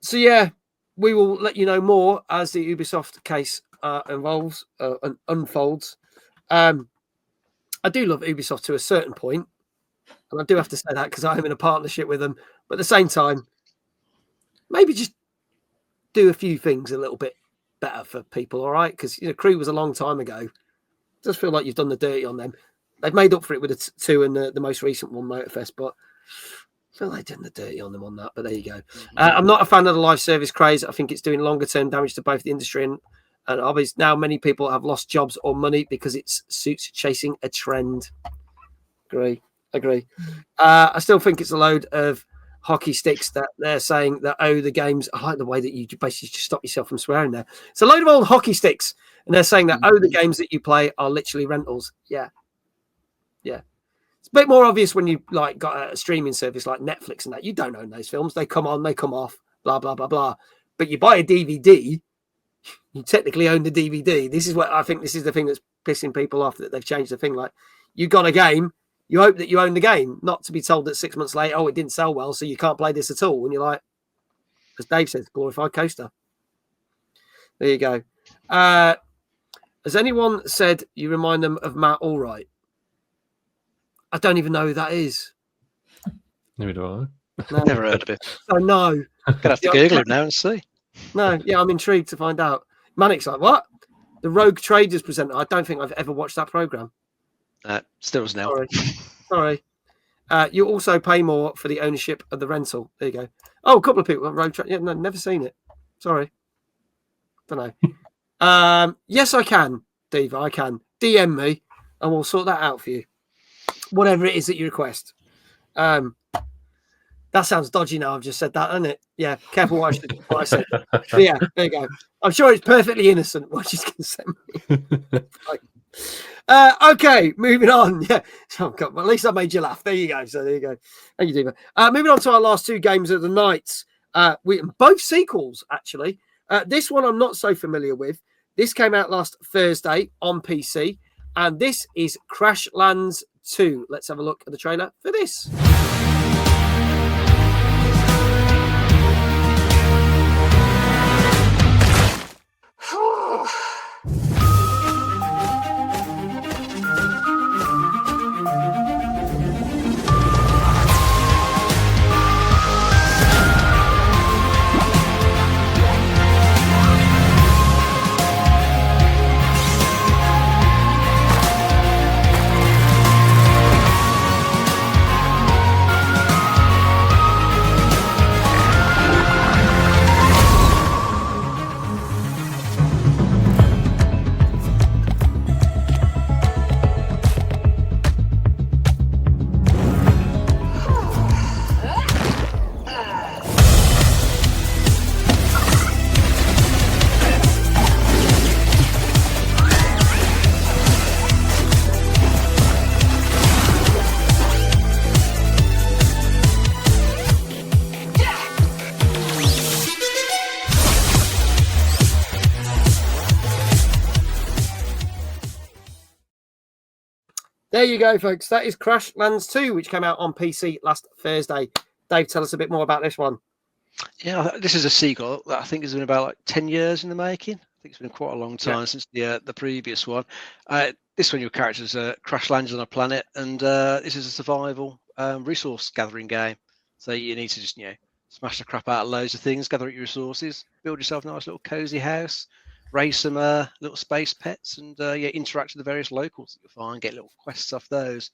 So yeah, we will let you know more as the Ubisoft case evolves and unfolds. I do love Ubisoft to a certain point, and I do have to say that because I'm in a partnership with them. But at the same time, maybe just do a few things a little bit better for people, all right? Because Crew was a long time ago. It does feel like you've done the dirty on them. They've made up for it with the two and the most recent one, Motorfest, but I feel like they've done the dirty on them on that. But there you go. I'm not a fan of the live service craze. I think it's doing longer term damage to both the industry and obviously now many people have lost jobs or money because it suits chasing a trend. Agree. I still think it's a load of hockey sticks that they're saying that the games. I like the way that you basically just stop yourself from swearing there. It's a load of old hockey sticks, and they're saying that the games that you play are literally rentals. Yeah. It's a bit more obvious when you like got a streaming service like Netflix and that. You don't own those films. They come on, they come off, blah blah blah blah. But you buy a DVD, you technically own the DVD. This is what I think. This is the thing that's pissing people off, that they've changed the thing. Like, you got a game, you hope that you own the game, not to be told that 6 months later, it didn't sell well, so you can't play this at all. And you're like, as Dave says, glorified coaster. There you go. Has anyone said you remind them of Matt Allwright? I don't even know who that is. Neither do I. No. Never heard of it. So no. Gonna have to Google him now and see. No, yeah, I'm intrigued to find out. Manic's like, what? The Rogue Traders presenter. I don't think I've ever watched that program. Still does now. Sorry. You also pay more for the ownership of the rental. There you go. Oh, a couple of people. Rogue Traders. Yeah, no, never seen it. Sorry. Don't know. Yes, I can, Diva. I can. DM me and we'll sort that out for you. Whatever it is that you request. That sounds dodgy now. I've just said that, doesn't it? Yeah, careful what I said. But yeah, there you go. I'm sure it's perfectly innocent what she's going to send me. Okay, moving on. Yeah, oh God, well, at least I made you laugh. There you go. So there you go. Thank you, Diva. Moving on to our last two games of the night. Both sequels, actually. This one I'm not so familiar with. This came out last Thursday on PC, and this is Crashlands 2. Let's have a look at the trailer for this. There you go, folks. That is Crashlands 2, which came out on PC last Thursday. Dave, tell us a bit more about this one. Yeah, this is a sequel that I think has been about like 10 years in the making. I think it's been quite a long time since the previous one. This one, your character's crash lands on a planet, and this is a survival resource gathering game. So you need to just smash the crap out of loads of things, gather up your resources, build yourself a nice little cozy house, raise some little space pets, and interact with the various locals that you find, get little quests off those.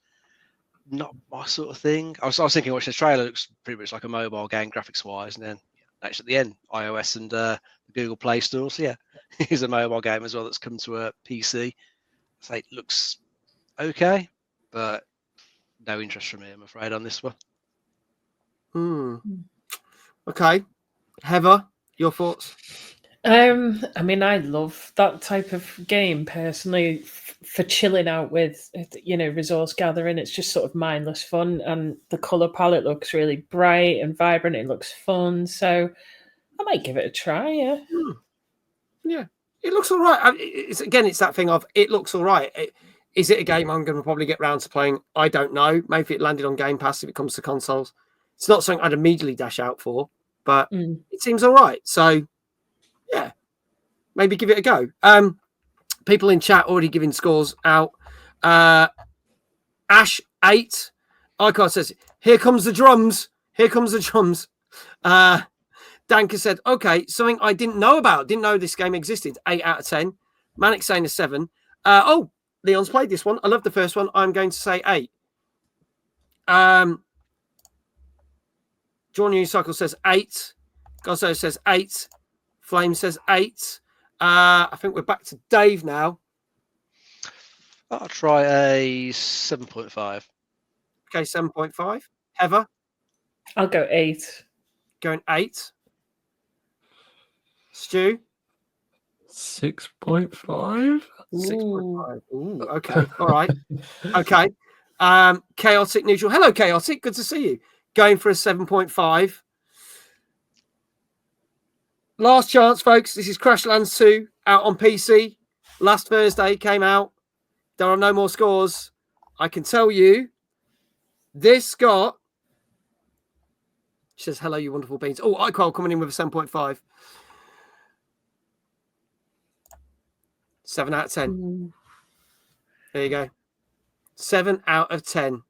Not my sort of thing. I was thinking, watching the trailer, looks pretty much like a mobile game graphics wise, and then actually at the end, iOS and the Google Play Store. So yeah, it's a mobile game as well that's come to a PC. So it looks okay, but no interest from me, I'm afraid, on this one. Okay. Heather, your thoughts? I mean, I love that type of game personally for chilling out with, resource gathering. It's just sort of mindless fun, and the color palette looks really bright and vibrant. It looks fun, so I might give it a try. Yeah. Yeah, it looks all right. It's that thing of it looks all right. Is it a game I'm going to probably get round to playing? I don't know. Maybe if it landed on Game Pass if it comes to consoles. It's not something I'd immediately dash out for, but it seems all right. So, yeah, maybe give it a go. People in chat already giving scores out. Ash 8. Icon says, "Here comes the drums. Here comes the drums." Danka said, "Okay, something I didn't know about. Didn't know this game existed. 8 out of 10. Manic saying a 7. Leon's played this one. I love the first one. I'm going to say 8. John Unicycle says 8. Gozzo says 8. Flame says 8. I think we're back to Dave now. I'll try a 7.5. Okay, 7.5. Heather? I'll go 8. Going 8. Stu? 6.5. 6.5. Ooh, okay. All right. Okay. Chaotic Neutral. Hello, Chaotic. Good to see you. Going for a 7.5. Last chance, folks. This is Crashlands 2 out on PC. Last Thursday came out. There are no more scores. I can tell you this got... She says, "Hello, you wonderful beings." Oh, iQual coming in with a 7.5. 7 out of 10. There you go. 7 out of 10.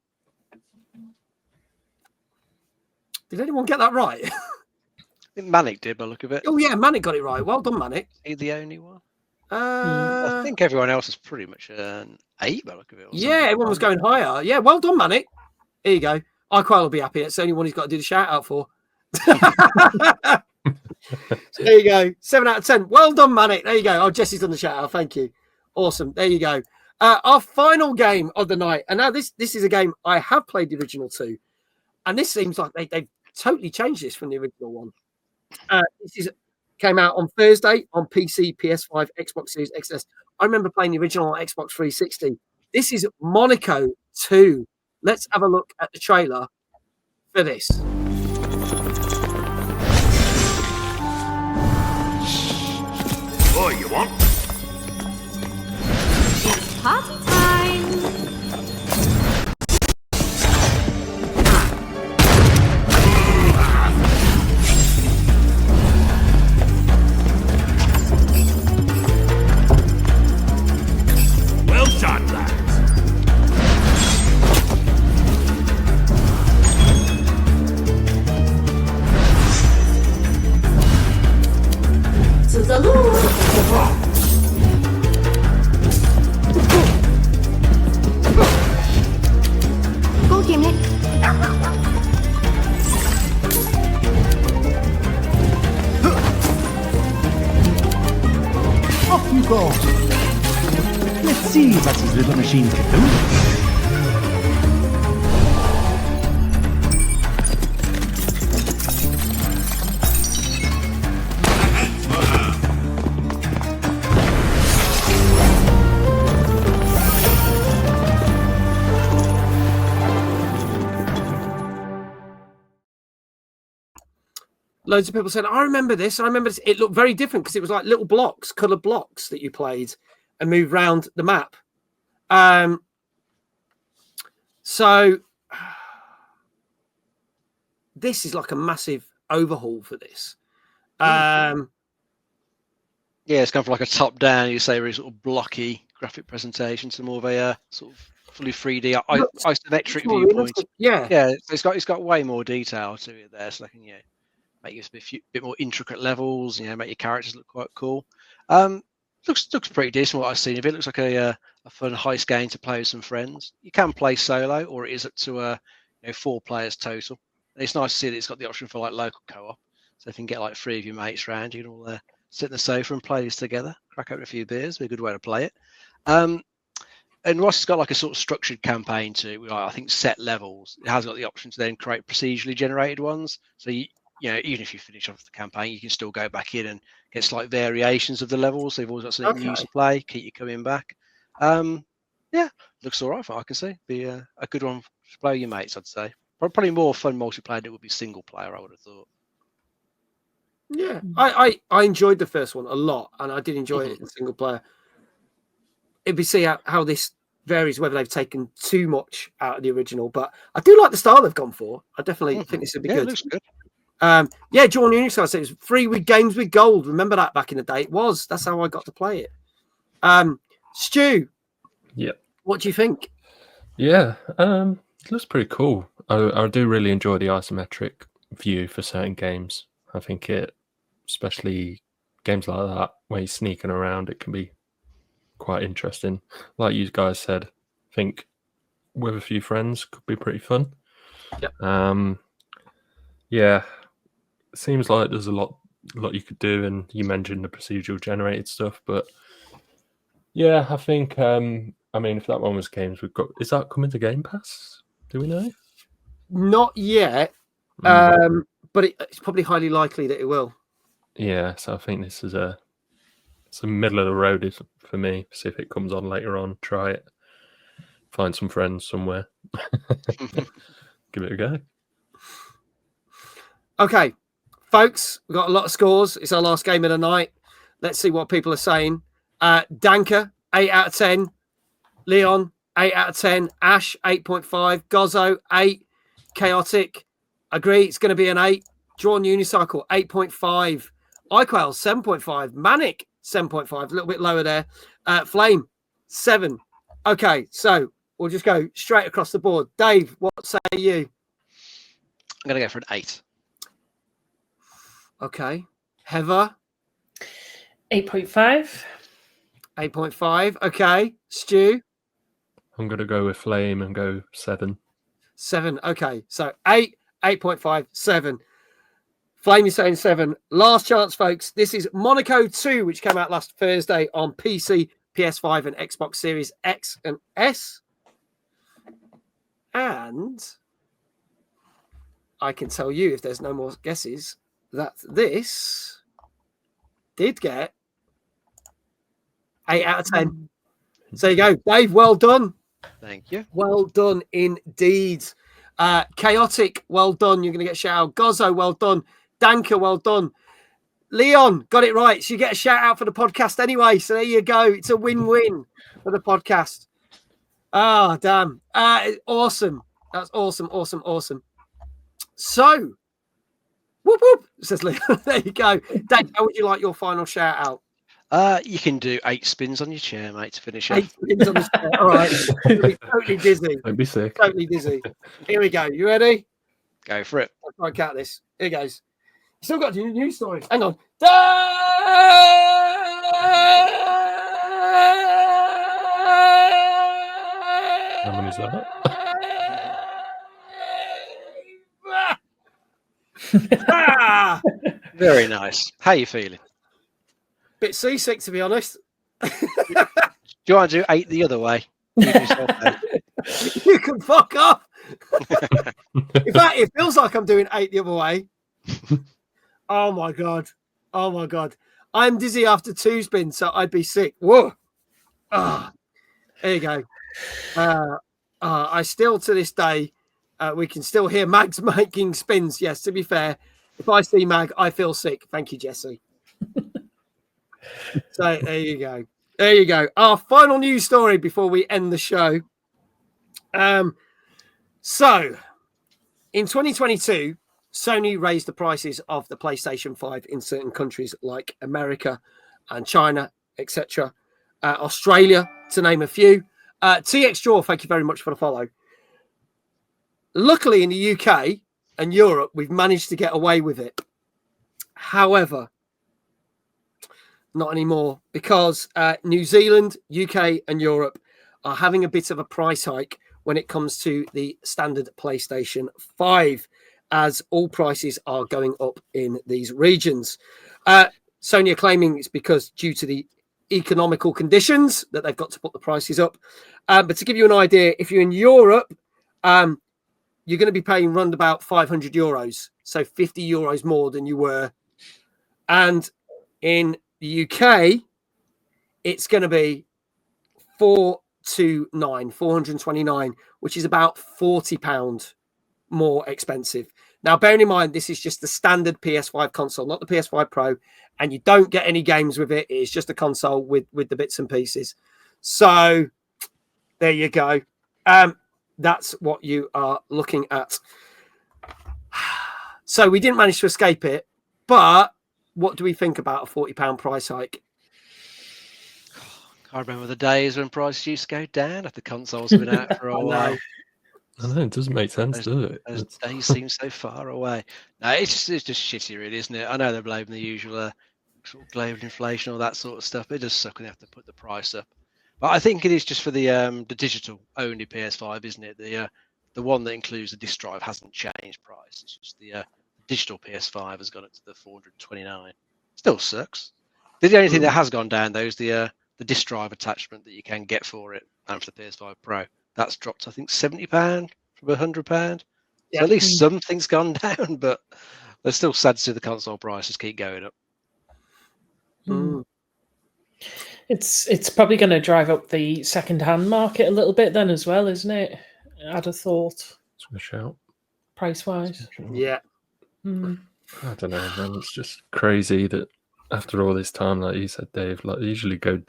Did anyone get that right? I think Manic did by the look of it. Oh, yeah, Manic got it right. Well done, Manic. Is he the only one? I think everyone else is pretty much an 8 by the look of it. Yeah, everyone was going higher. Yeah, well done, Manic. Here you go. iQual will be happy. It's the only one he's got to do the shout out for. So there you go. 7 out of 10. Well done, Manic. There you go. Oh, Jesse's done the shout out. Thank you. Awesome. There you go. Our final game of the night. And now this is a game I have played the original 2. And this seems like they've totally changed this from the original one. Came out on Thursday on PC, PS5, Xbox Series XS. I remember playing the original on Xbox 360. This is Monaco 2. Let's have a look at the trailer for this. What you want? It's party time! Well done, lads. To the Lord! Go, Gimlet. Off you go. Let's see what these little machines can do. Loads of people said, I remember this. I remember this. It looked very different because it was like little blocks, coloured blocks that you played and moved around the map. So this is like a massive overhaul for this. Yeah, it's kind of like a top-down, you say, very sort of blocky graphic presentation to more of a sort of fully 3D isometric viewpoint. Yeah, it's got way more detail to it there, so they can make you a bit more intricate levels, make your characters look quite cool. Looks pretty decent what I've seen of it. Looks like a fun heist game to play with some friends. You can play solo, or it is up to 4 players total. And it's nice to see that it's got the option for like local co-op, so if you can get like 3 of your mates around, you can all sit in the sofa and play this together. Crack open a few beers, be a good way to play it. And whilst it's got like a sort of structured campaign to it, with I think set levels, it has got the option to then create procedurally generated ones. So even if you finish off the campaign, you can still go back in and get slight variations of the levels. They've always got something new to play, keep you coming back. Looks all right. I can see be a good one to play with your mates. I'd say probably more fun multiplayer than it would be single player. I would have thought. Yeah, I enjoyed the first one a lot, and I did enjoy it in single player. It'd be see how this varies, whether they've taken too much out of the original, but I do like the style they've gone for. I definitely think this would be good. It looks good. John Unix said it was free with games with gold. Remember that back in the day? It was. That's how I got to play it. Stu. Yep. What do you think? Yeah, it looks pretty cool. I do really enjoy the isometric view for certain games. I think especially games like that, where you're sneaking around, it can be quite interesting. Like you guys said, I think with a few friends could be pretty fun. Yep. Yeah, it seems like there's a lot you could do, and you mentioned the procedural generated stuff, but yeah, I think if that one was games we've got, is that coming to Game Pass? Do we know? Not yet, but it's probably highly likely that it will. Yeah, so I think this is it's a middle of the road for me. See if it comes on later on. Try it. Find some friends somewhere. Give it a go. Okay, folks, we've got a lot of scores. It's our last game of the night. Let's see what people are saying. Danker, 8 out of 10. Leon, 8 out of 10. Ash, 8.5. Gozzo, 8. Chaotic, agree, it's going to be an 8. Drawn Unicycle, 8.5. iQuail, 7.5. Manic, 7.5. A little bit lower there. Flame, 7. Okay, so we'll just go straight across the board. Dave, what say you? I'm going to go for an 8. Okay. Heather? 8.5. 8.5. Okay. Stu? I'm going to go with Flame and go 7. 7. Okay. So 8, 8.5, 7. Flame is saying 7. Last chance, folks. This is Monaco 2, which came out last Thursday on PC, PS5, and Xbox Series X and S. And I can tell you, if there's no more guesses, that this did get 8 out of 10. So you go, Dave. Well done. Thank you. Well done indeed. Chaotic, well done. You're going to get a shout out. Gozzo, well done. Danker, well done. Leon, got it right. So you get a shout out for the podcast anyway. So there you go. It's a win-win for the podcast. Oh, damn. Awesome. That's awesome, awesome, awesome. So, whoop, whoop, says Leon. There you go. Dave, how would you like your final shout out? You can do 8 spins on your chair, mate, to finish 8 off. spins on the chair. All right. You'll be totally dizzy. Don't be sick. Totally dizzy. Here we go. You ready? Go for it. I'll try and count this. Here goes. You still got to do news stories. Hang on. How many is that? Very nice. How are you feeling? Bit seasick, to be honest. Do you want to do 8 the other way? Give yourself 8. You can fuck off. In fact, it feels like I'm doing 8 the other way. Oh my god. Oh my god. I'm dizzy after 2 spins, so I'd be sick. Whoa. There you go. I still, to this day, we can still hear Mag's making spins. Yes, to be fair, if I see Mag, I feel sick. Thank you, Jesse. So there you go. There you go. Our final news story before we end the show. So in 2022, Sony raised the prices of the PlayStation 5 in certain countries like America and China, etc. Australia, to name a few. TX Draw, thank you very much for the follow. Luckily, in the UK and Europe, we've managed to get away with it. However, not anymore, because New Zealand, UK, and Europe are having a bit of a price hike when it comes to the standard PlayStation 5, as all prices are going up in these regions. Sony are claiming it's because due to the economical conditions that they've got to put the prices up. But to give you an idea, if you're in Europe, you're going to be paying round about €500 so €50 more than you were. And in the UK, it's going to be 429, which is about £40 more expensive. Now, bearing in mind, this is just the standard PS5 console, not the PS5 Pro, and you don't get any games with it. It's just a console with the bits and pieces. So there you go. That's what you are looking at. So we didn't manage to escape it, but what do we think about a £40 price hike? I remember the days when prices used to go down after consoles have been out for a while. I know, it doesn't make sense, does it? Those days seem so far away. No, it's just shitty, really, isn't it? I know they're blaming the usual sort of global inflation, all that sort of stuff, but it does suck when they have to put the price up. But I think it is just for the digital only PS5, isn't it? The one that includes the disc drive hasn't changed price. It's just the digital PS5 has gone up to the 429. Still sucks. The only thing that has gone down though is the disc drive attachment that you can get for it and for the PS5 Pro. That's dropped, I think, £70 from £100. So at least something's gone down, but they're still sad to see the console prices keep going up. It's probably going to drive up the second-hand market a little bit then as well, isn't it? I'd have thought. It's a shout. Price-wise. Yeah. I don't know, man. It's just crazy that after all this time, like you said, Dave, like they usually go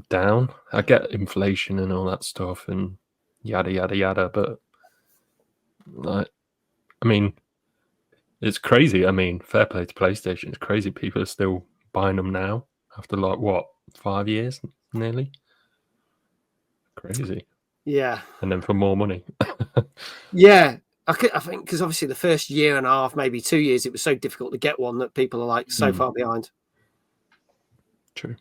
down. I get inflation and all that stuff and yada yada yada, but like, I mean, it's crazy. I mean, fair play to PlayStation. It's crazy people are still buying them now after like what, 5 years nearly. Crazy. Yeah. And then for more money. Yeah. I think because obviously the first year and a half, maybe 2 years, it was so difficult to get one that people are like so far behind. True.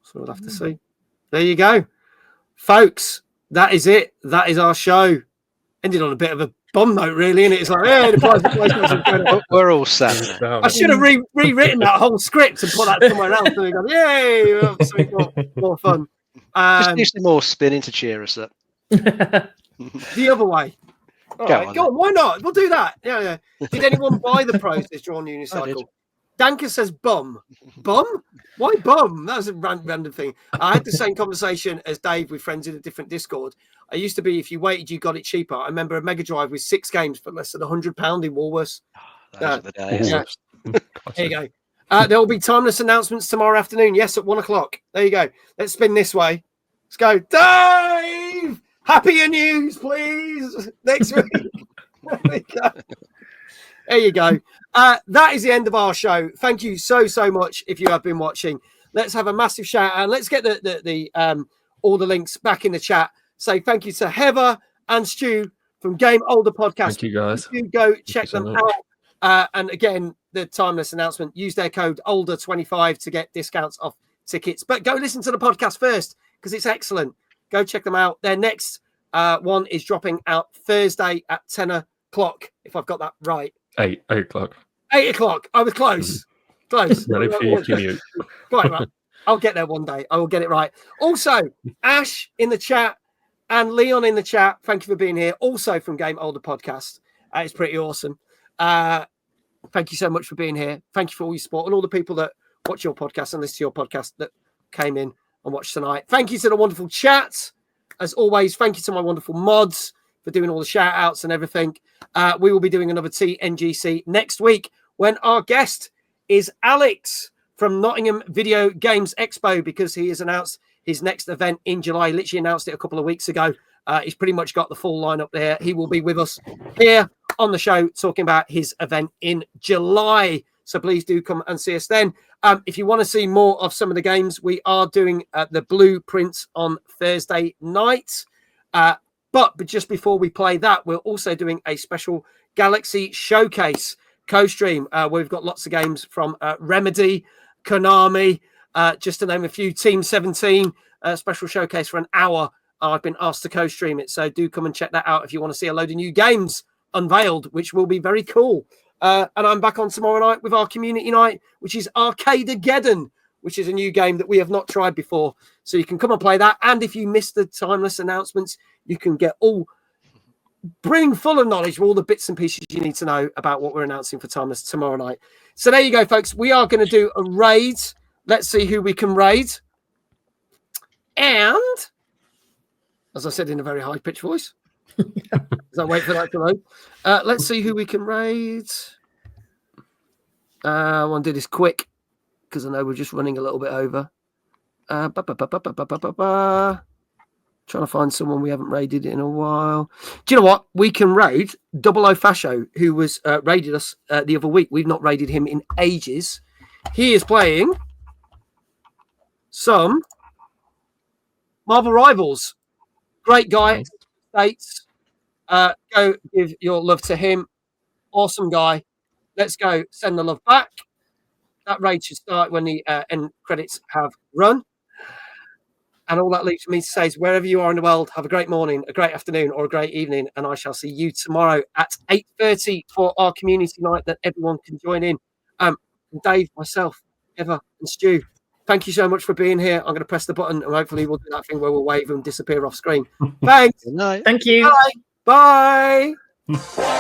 So we'll have to see. There you go. Folks, that is it. That is our show. Ended on a bit of a bomb note, really, and it's like, yeah, the price of PlayStation going up. We're all sad. I should have rewritten that whole script and put that somewhere else. And we go, yay, we'll have something more fun. Just need some more spinning to cheer us up. The other way. Go on, why not? We'll do that. Yeah. Did anyone buy the Pros this drawn unicycle? Danker says bum. Bum? Why bum? That was a random thing. I had the same conversation as Dave with friends in a different Discord. I used to be, if you waited, you got it cheaper. I remember a Mega Drive with 6 games for less than £100 in Woolworths. Those are the days. Yeah. There you go. There will be timeless announcements tomorrow afternoon. Yes, at 1:00. There you go. Let's spin this way. Let's go. Dave! Happier news, please. Next week. There you go. That is the end of our show. Thank you so much if you have been watching. Let's have a massive shout out. Let's get the all the links back in the chat. Say thank you to Heather and Stu from Game Older Podcast. Thank you, guys. You go check them out. And again, the timeless announcement, use their code OLDER25 to get discounts off tickets. But go listen to the podcast first because it's excellent. Go check them out. Their next one is dropping out Thursday at 10:00, if I've got that right. 8 o'clock. 8 o'clock. I was close. Close. Ready for your commute. Right. I'll get there one day. I will get it right. Also, Ash in the chat and Leon in the chat. Thank you for being here. Also from Game Older Podcast. It's pretty awesome. Thank you so much for being here. Thank you for all your support and all the people that watch your podcast and listen to your podcast that came in and watched tonight. Thank you to the wonderful chat. As always, thank you to my wonderful mods for doing all the shout outs and everything. We will be doing another TNGC next week when our guest is Alex from Nottingham Video Games Expo, because he has announced his next event in July. Literally announced it a couple of weeks ago. He's pretty much got the full lineup there. He will be with us here on the show talking about his event in July. So please do come and see us then. If you want to see more of some of the games, we are doing the Blueprints on Thursday night. But just before we play that, we're also doing a special Galaxy Showcase co-stream where we've got lots of games from Remedy, Konami, just to name a few. Team 17, special showcase for an hour. I've been asked to co-stream it, so do come and check that out if you want to see a load of new games unveiled, which will be very cool. And I'm back on tomorrow night with our community night, which is Arcadegeddon, which is a new game that we have not tried before. So you can come and play that. And if you missed the timeless announcements, you can get all bring full of knowledge of all the bits and pieces you need to know about what we're announcing for Timeless tomorrow night. So there you go, folks. We are going to do a raid. Let's see who we can raid. And, as I said in a very high-pitched voice, as I wait for that to load, let's see who we can raid. I want to do this quick because I know we're just running a little bit over. Trying to find someone we haven't raided in a while. Do you know what? We can raid Double O Fascio, who was raided us the other week. We've not raided him in ages. He is playing some Marvel Rivals. Great guy. States. Go give your love to him. Awesome guy. Let's go send the love back. That raid should start when the end credits have run. And all that leaves for me to say is wherever you are in the world, have a great morning, a great afternoon, or a great evening. And I shall see you tomorrow at 8:30 for our community night that everyone can join in. Dave, myself, Eva, and Stu, thank you so much for being here. I'm going to press the button and hopefully we'll do that thing where we'll wave and disappear off screen. Thanks. Good night. Thank you. Bye. Bye.